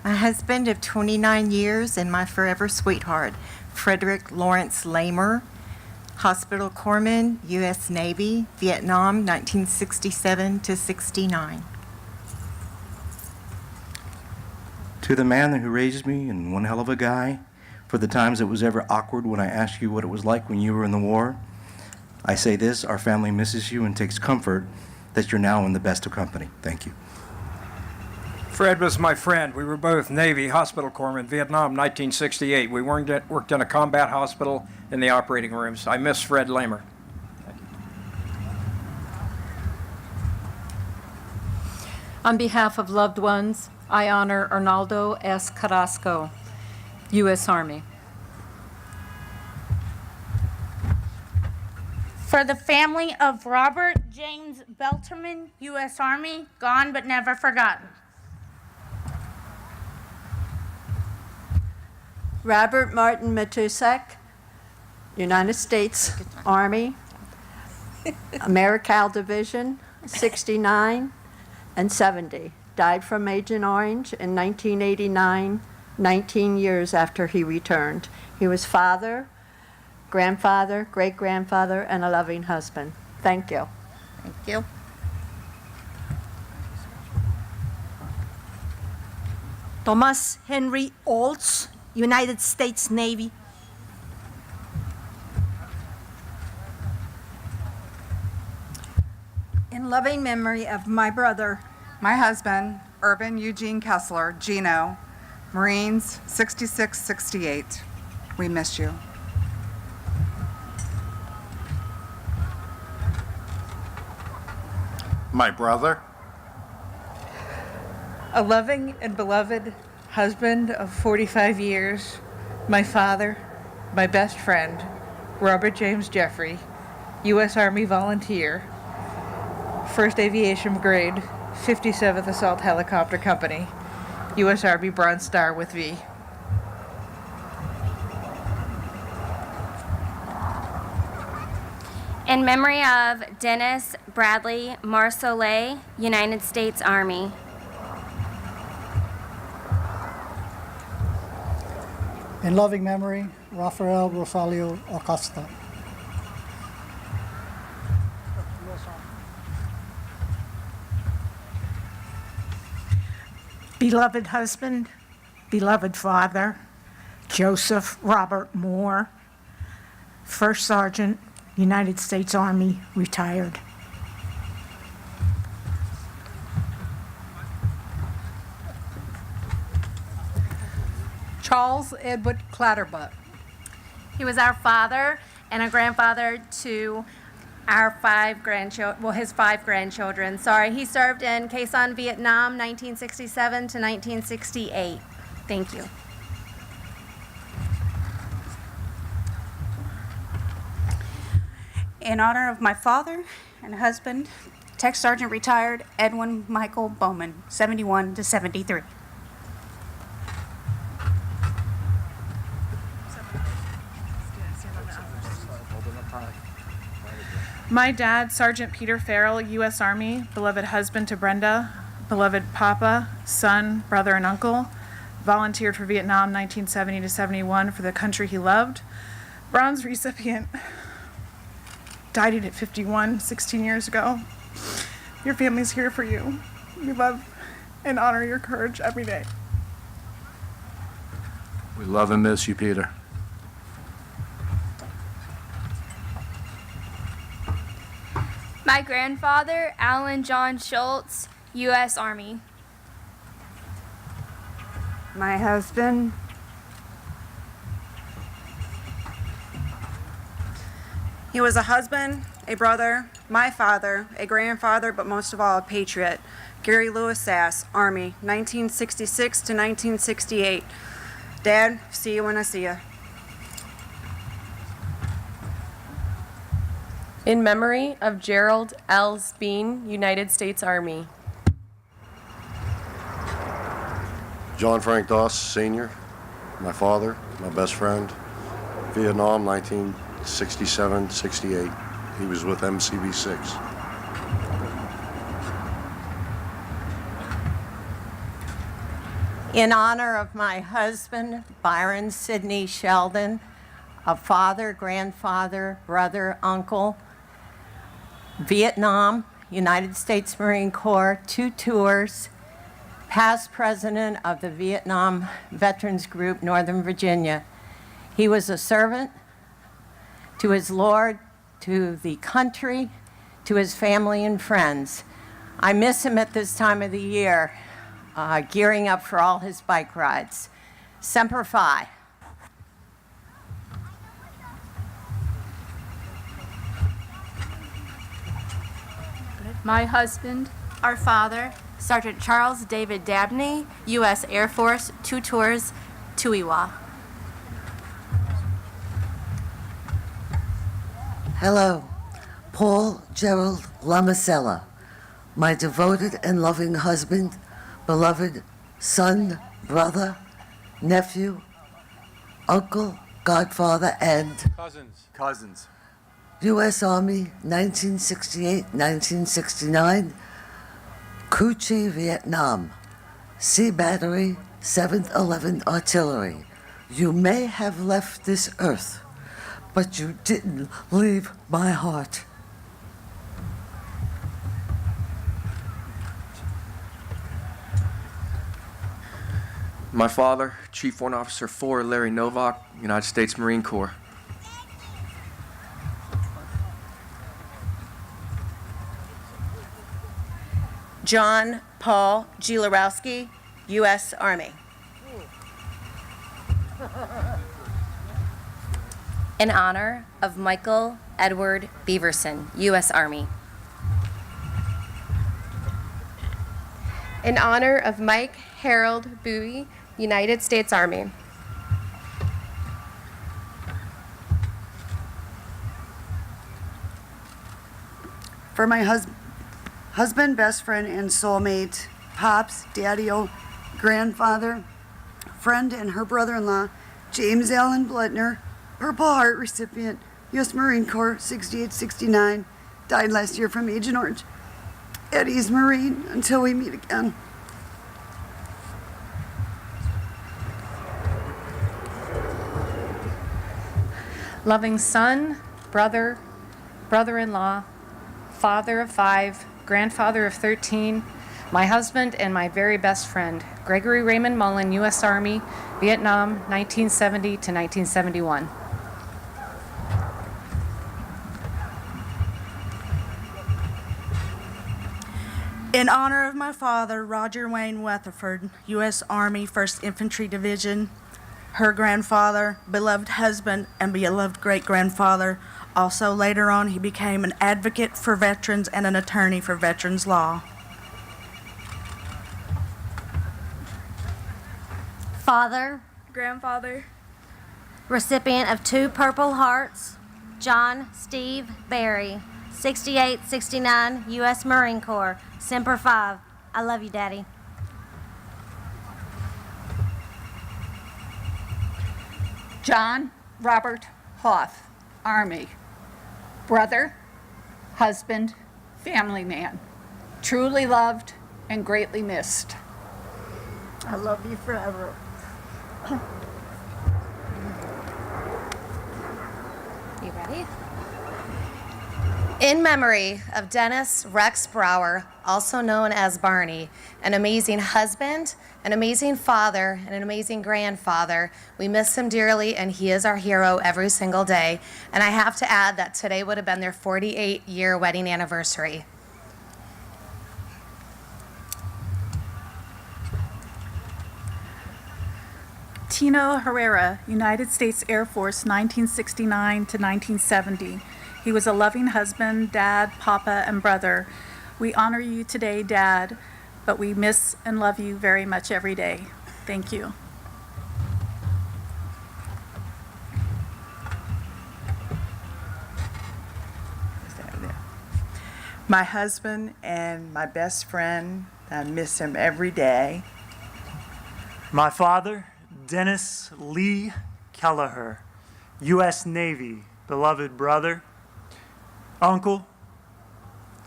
My husband of 29 years and my forever sweetheart, Frederick Lawrence Lamer, Hospital Corpsman, U.S. Navy, Vietnam, 1967 to 69. To the man who raised me and one hell of a guy, for the times it was ever awkward when I asked you what it was like when you were in the war. I say this, our family misses you and takes comfort that you're now in the best of company. Thank you. Fred was my friend. We were both Navy hospital corpsmen, Vietnam, 1968. We worked in a combat hospital in the operating rooms. I miss Fred Lamer. On behalf of loved ones, I honor Arnaldo S. Carrasco, U.S. Army. For the family of Robert James Belterman, U.S. Army, gone but never forgotten. Robert Martin Matusek, United States Army, Americal Division, 69 and 70. Died from Agent Orange in 1989, 19 years after he returned. He was father, grandfather, great-grandfather, and a loving husband. Thank you. Thank you. Thomas Henry Olds, United States Navy. In loving memory of my brother, my husband, Urban Eugene Kessler, Gino, Marines, 66-68. We miss you. My brother, a loving and beloved husband of 45 years, my father, my best friend, Robert James Jeffrey, U.S. Army volunteer, 1st Aviation Grade, 57th Assault Helicopter Company, U.S. Army Bronze Star with V. In memory of Dennis Bradley Marsolais, United States Army. In loving memory, Rafael Rosalio Acosta. beloved husband, beloved father, Joseph Robert Moore, First Sergeant, United States Army, retired. Charles Edward Clatterbuck. He was our father and a grandfather to our his five grandchildren. Sorry, he served in Quezon, Vietnam, 1967 to 1968. Thank you. In honor of my father and husband, Tech Sergeant retired Edwin Michael Bowman, 71 to 73. My dad, Sergeant Peter Farrell, U.S. Army, beloved husband to Brenda, beloved papa, son, brother, and uncle, volunteered for Vietnam 1970 to 71 for the country he loved, bronze recipient, died at 51, 16 years ago. Your family's here for you. We love and honor your courage every day. We love and miss you, Peter. My grandfather, Alan John Schultz, U.S. Army. My husband, he was a husband, a brother, my father, a grandfather, but most of all a patriot. Gary Lewis Sass, Army, 1966 to 1968. Dad, see you when I see you. In memory of Gerald L. Speen, United States Army. John Frank Doss, Sr., my father, my best friend, Vietnam, 1967-68. He was with MCB-6. In honor of my husband, Byron Sidney Sheldon, a father, grandfather, brother, uncle, Vietnam, United States Marine Corps, 2 tours, past president of the Vietnam Veterans Group, Northern Virginia. He was a servant to his Lord, to the country, to his family and friends. I miss him at this time of the year, gearing up for all his bike rides. Semper Fi. My husband, Our father, Sergeant Charles David Dabney, U.S. Air Force, 2 tours, Tuiwa. Hello, Paul Gerald Lamasella, my devoted and loving husband, beloved son, brother, nephew, uncle, godfather, and Cousins. U.S. Army, 1968-1969, Cu Chi, Vietnam, Sea Battery, 7th 11th Artillery. You may have left this earth, but you didn't leave my heart. My father, Chief Warrant Officer 4 Larry Novak, United States Marine Corps. John Paul Gilarowski, U.S. Army. In honor of Michael Edward Beaverson, U.S. Army. in honor of Mike Harold Bowie, United States Army. For my husband, best friend, and soulmate, Pops, Daddy-O, grandfather, friend, and her brother-in-law, James Allen Blutner, Purple Heart recipient, U.S. Marine Corps, 68-69, died last year from Agent Orange. Eddie's Marine, until we meet again. Loving son, brother, brother-in-law, father of 5, grandfather of 13, my husband and my very best friend, Gregory Raymond Mullen, U.S. Army, Vietnam, 1970 to 1971. In honor of my father, Roger Wayne Weatherford, U.S. Army, 1st Infantry Division, her grandfather, beloved husband, and beloved great-grandfather. Also, later on, he became an advocate for veterans and an attorney for veterans law. Father, Grandfather, recipient of 2 Purple Hearts, John Steve Barry, 68-69, U.S. Marine Corps, Semper Fi. I love you, Daddy. John Robert Hoff, Army. Brother, husband, family man. Truly loved and greatly missed. I love you forever. You ready? In memory of Dennis Rex Brower, also known as Barney, an amazing husband, an amazing father, and an amazing grandfather. We miss him dearly, and he is our hero every single day. And I have to add that today would have been their 48-year wedding anniversary. Tino Herrera, United States Air Force, 1969 to 1970. He was a loving husband, dad, papa, and brother. We honor you today, Dad, but we miss and love you very much every day. Thank you. My husband and my best friend, I miss him every day. My father, Dennis Lee Kelleher, U.S. Navy, beloved brother, uncle,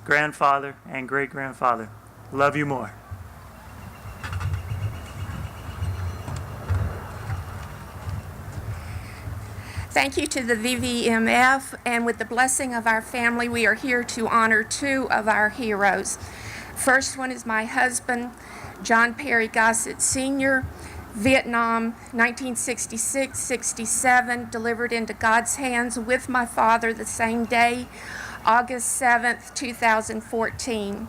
grandfather, and great-grandfather. Love you more. Thank you to the VVMF, and with the blessing of our family, we are here to honor 2 of our heroes. First one is my husband, John Perry Gossett Sr., Vietnam, 1966-67, delivered into God's hands with my father the same day, August 7th, 2014.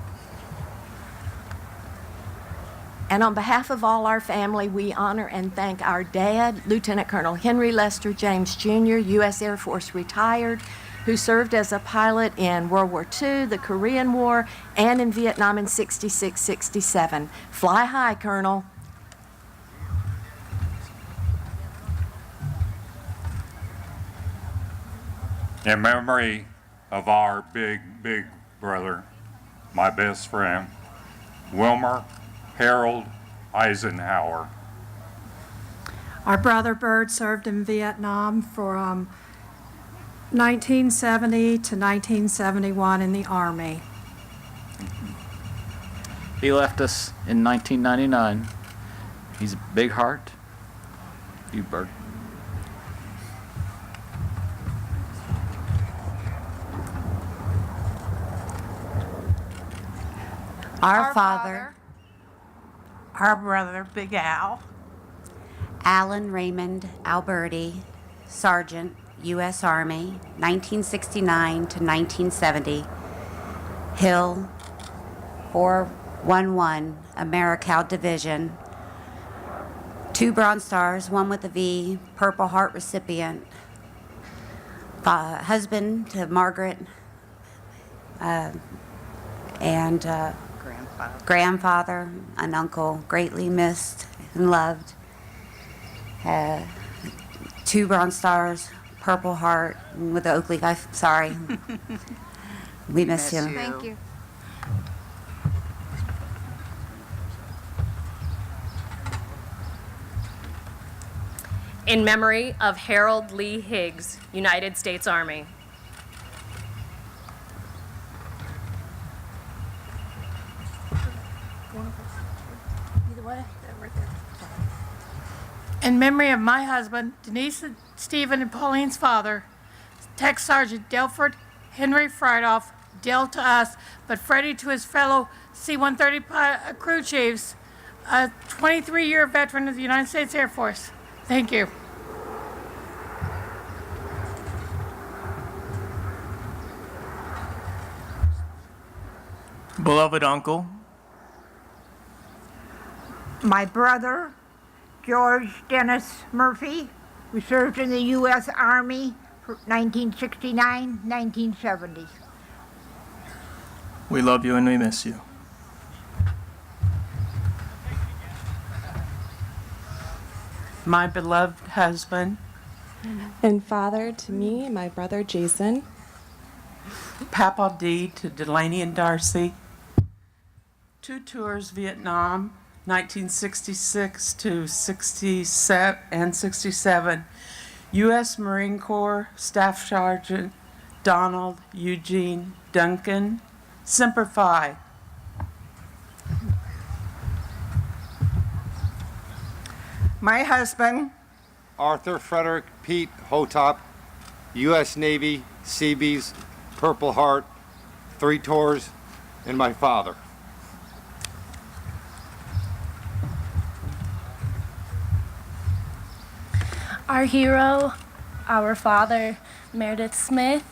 And on behalf of all our family, we honor and thank our dad, Lieutenant Colonel Henry Lester James Jr., U.S. Air Force retired, who served as a pilot in World War II, the Korean War, and in Vietnam in 66-67. Fly high, Colonel. In memory of our big brother, my best friend, Wilmer Harold Eisenhower. Our brother Bird served in Vietnam from 1970 to 1971 in the Army. He left us in 1999. He's a big heart. You, Bird. Our father, our brother, Big Al. Alan Raymond Alberti, Sergeant, U.S. Army, 1969 to 1970. Hill, 411, Americal Division. 2 Bronze Stars, 1 with a V, Purple Heart recipient. Husband to Margaret, and grandfather, an uncle, greatly missed and loved. 2 Bronze Stars, Purple Heart, with the oak leaf. Sorry. We miss him. Thank you. In memory of Harold Lee Higgs, United States Army. In memory of my husband, Denise, Stephen, and Pauline's father, Tech Sergeant Delford Henry Friedoff, Del to us, but Freddie to his fellow C-130 crew chiefs, a 23-year veteran of the United States Air Force. Thank you. Beloved uncle, my brother, George Dennis Murphy, who served in the U.S. Army from 1969-1970. we love you and we miss you. My beloved husband and father to me and my brother Jason. Papa D to Delaney and Darcy. 2 tours Vietnam, 1966 to 67 and 67. U.S. Marine Corps Staff Sergeant Donald Eugene Duncan. Semper Fi. My husband, Arthur Frederick Pete Hotop, U.S. Navy, Seabees, Purple Heart, 3 tours, and my father. Our hero, our father, Meredith Smith,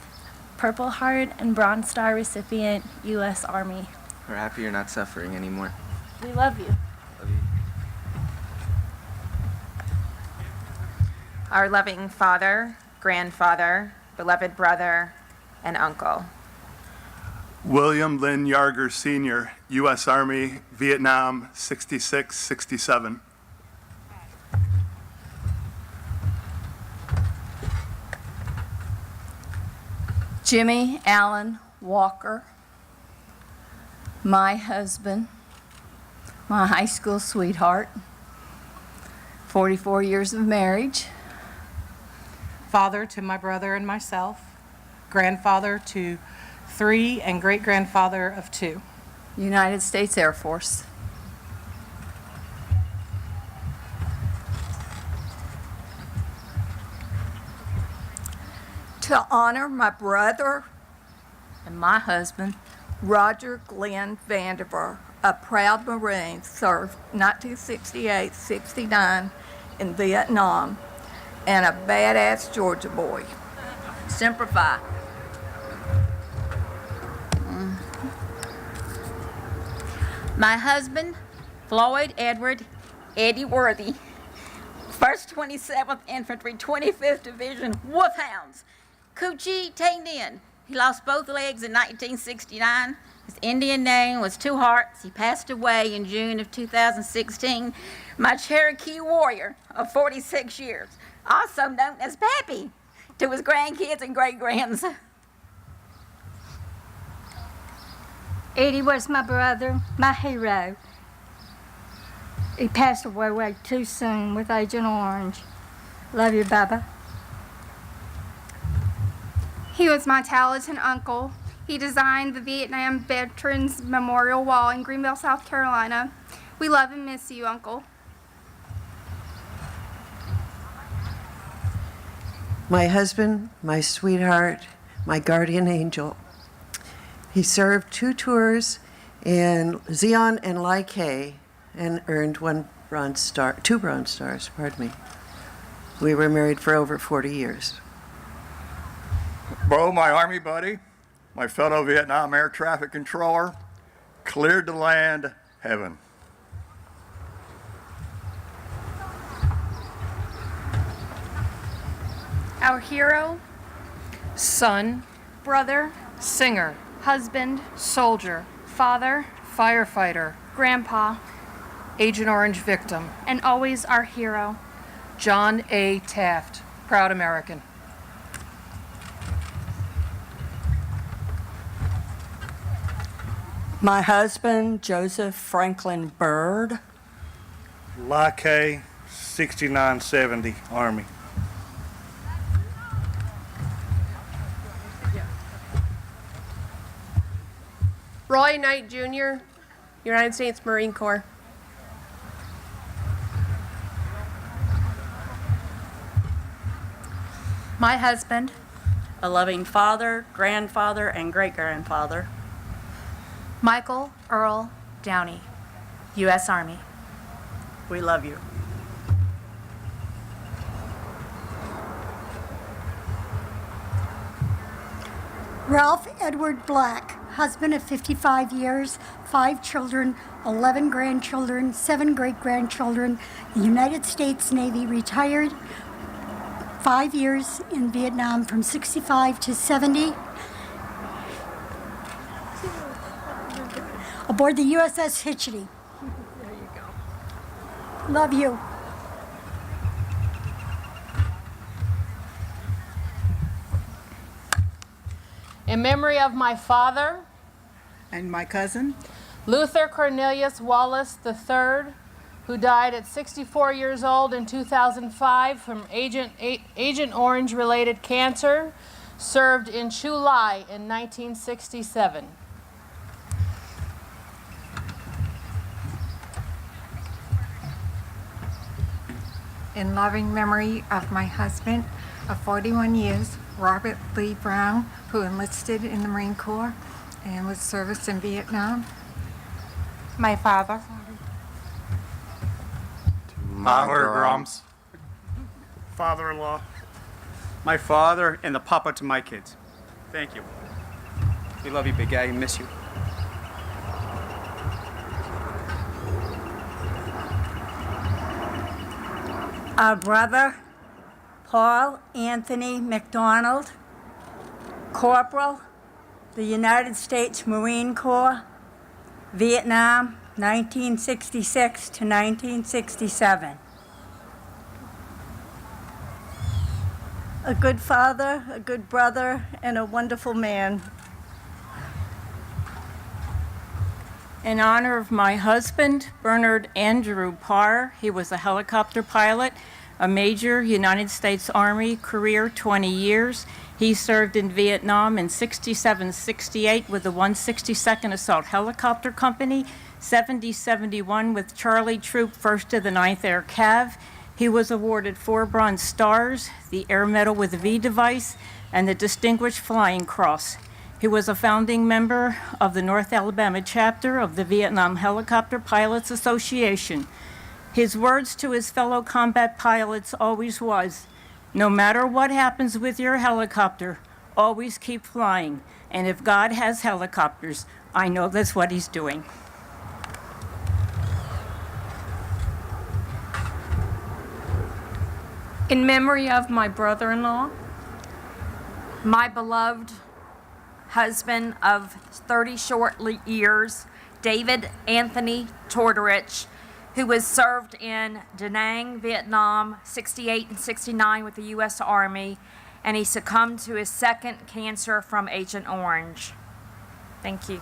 Purple Heart and Bronze Star recipient, U.S. Army. We're happy you're not suffering anymore. We love you. Love you. Our loving father, grandfather, beloved brother, and uncle. William Lynn Yarger Sr., U.S. Army, Vietnam, 66-67. Jimmy Allen Walker, my husband, my high school sweetheart, 44 years of marriage. Father to my brother and myself, grandfather to 3 and great-grandfather of 2. United States Air Force. To honor my brother and my husband, Roger Glenn Vandiver, a proud Marine, served 1968-69 in Vietnam, and a badass Georgia boy. Semper Fi. My husband, Floyd Edward Eddie Worthy, 1st 27th Infantry, 25th Division, Wolfhounds, Cu Chi Tay Ninh. He lost both legs in 1969. His Indian name was Two Hearts. He passed away in June of 2016. My Cherokee warrior of 46 years, also known as Pappy, to his grandkids and great-grands. Eddie was my brother, my hero. He passed away way too soon with Agent Orange. Love you, Baba. He was my talented uncle. He designed the Vietnam Veterans Memorial Wall in Greenville, South Carolina. We love and miss you, Uncle. My husband, my sweetheart, my guardian angel. He served 2 tours in Zion and Lai Khe and earned 2 Bronze Stars, pardon me. We were married for over 40 years. Bo, my Army buddy, my fellow Vietnam air traffic controller, cleared to land heaven. Our hero, Son, brother, singer, husband, soldier, father, firefighter, grandpa, Agent Orange victim, and always our hero. John A. Taft, proud American. My husband, Joseph Franklin Byrd. Lai Khe, 6970, Army. Roy Knight Jr., United States Marine Corps. My husband, a loving father, grandfather, and great-grandfather. Michael Earl Downey, U.S. Army. We love you. Ralph Edward Black, husband of 55 years, 5 children, 11 grandchildren, 7 great-grandchildren, United States Navy, retired, 5 years in Vietnam from 65 to 70. Aboard the USS Hitchity. There you go. Love you. In memory of my father and my cousin, Luther Cornelius Wallace III, who died at 64 years old in 2005 from Agent Orange-related cancer, served in Chu Lai in 1967. In loving memory of my husband of 41 years, Robert Lee Brown, who enlisted in the Marine Corps and was serviced in Vietnam. My father. Mahler Grams. Father-in-law. My father and the papa to my kids. Thank you. We love you, big guy. We miss you. Our brother, Paul Anthony McDonald, Corporal, the United States Marine Corps, Vietnam, 1966 to 1967. A good father, a good brother, and a wonderful man. In honor of my husband, Bernard Andrew Parr, he was a helicopter pilot, a Major, United States Army, career 20 years. He served in Vietnam in 67-68 with the 162nd Assault Helicopter Company, 70-71 with Charlie Troop, 1st of the 9th Air Cav. He was awarded 4 Bronze Stars, the Air Medal with V device, and the Distinguished Flying Cross. He was a founding member of the North Alabama chapter of the Vietnam Helicopter Pilots Association. His words to his fellow combat pilots always was, "No matter what happens with your helicopter, always keep flying. And if God has helicopters, I know that's what he's doing." In memory of my brother-in-law, my beloved husband of 30 short years, David Anthony Tortorich, who was served in Da Nang, Vietnam, 68 and 69 with the U.S. Army, and he succumbed to his second cancer from Agent Orange. Thank you.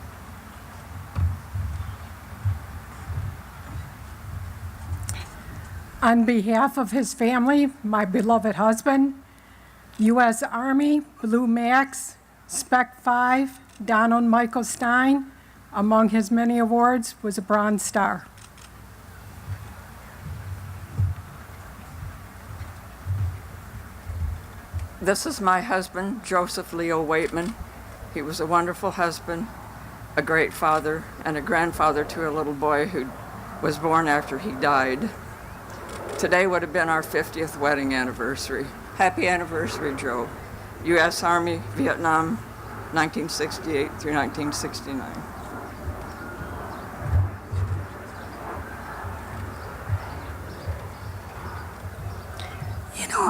On behalf of his family, my beloved husband, U.S. Army, Blue Max, Spec 5, Donald Michael Stein, among his many awards, was a Bronze Star. This is my husband, Joseph Leo Waitman. He was a wonderful husband, a great father, and a grandfather to a little boy who was born after he died. Today would have been our 50th wedding anniversary. Happy anniversary, Joe. U.S. Army, Vietnam, 1968 through 1969.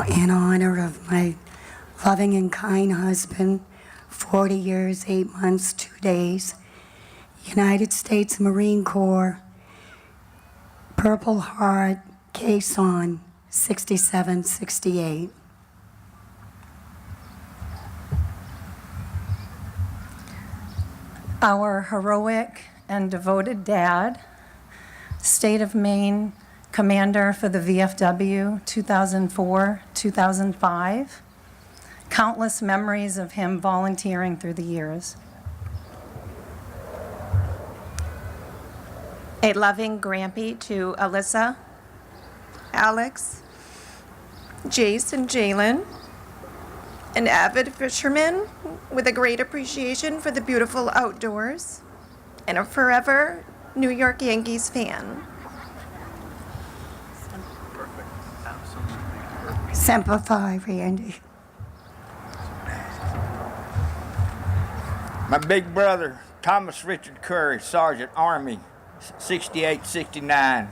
In honor of my loving and kind husband, 40 years, 8 months, 2 days, United States Marine Corps, Purple Heart, Caisson, 6768. Our heroic and devoted dad, State of Maine Commander for the VFW 2004-2005. Countless memories of him volunteering through the years. A loving grampy to Alyssa, Alex, Jace, and Jalen. An avid fisherman with a great appreciation for the beautiful outdoors. And a forever New York Yankees fan. Semper Fi, Randy. My big brother, Thomas Richard Curry, Sergeant Army, 68-69,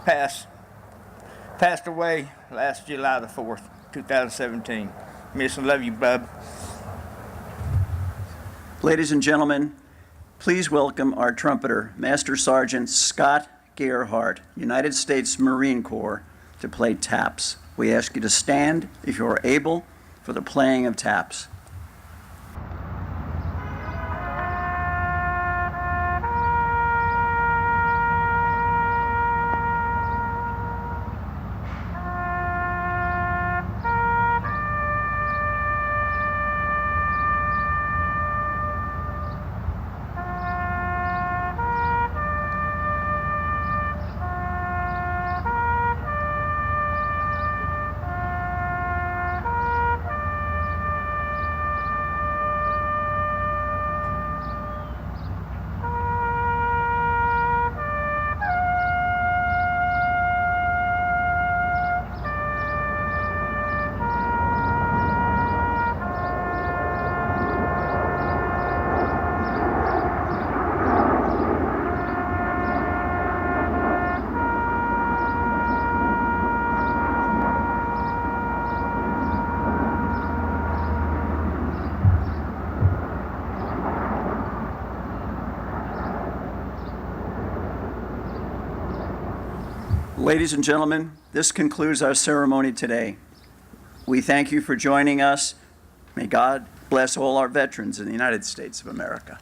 passed away last July the 4th, 2017. Miss and love you, bub. Ladies and gentlemen, please welcome our trumpeter, Master Sergeant Scott Gerhardt, United States Marine Corps, to play taps. We ask you to stand, if you are able, for the playing of taps. Ladies and gentlemen, this concludes our ceremony today. We thank you for joining us. May God bless all our veterans in the United States of America.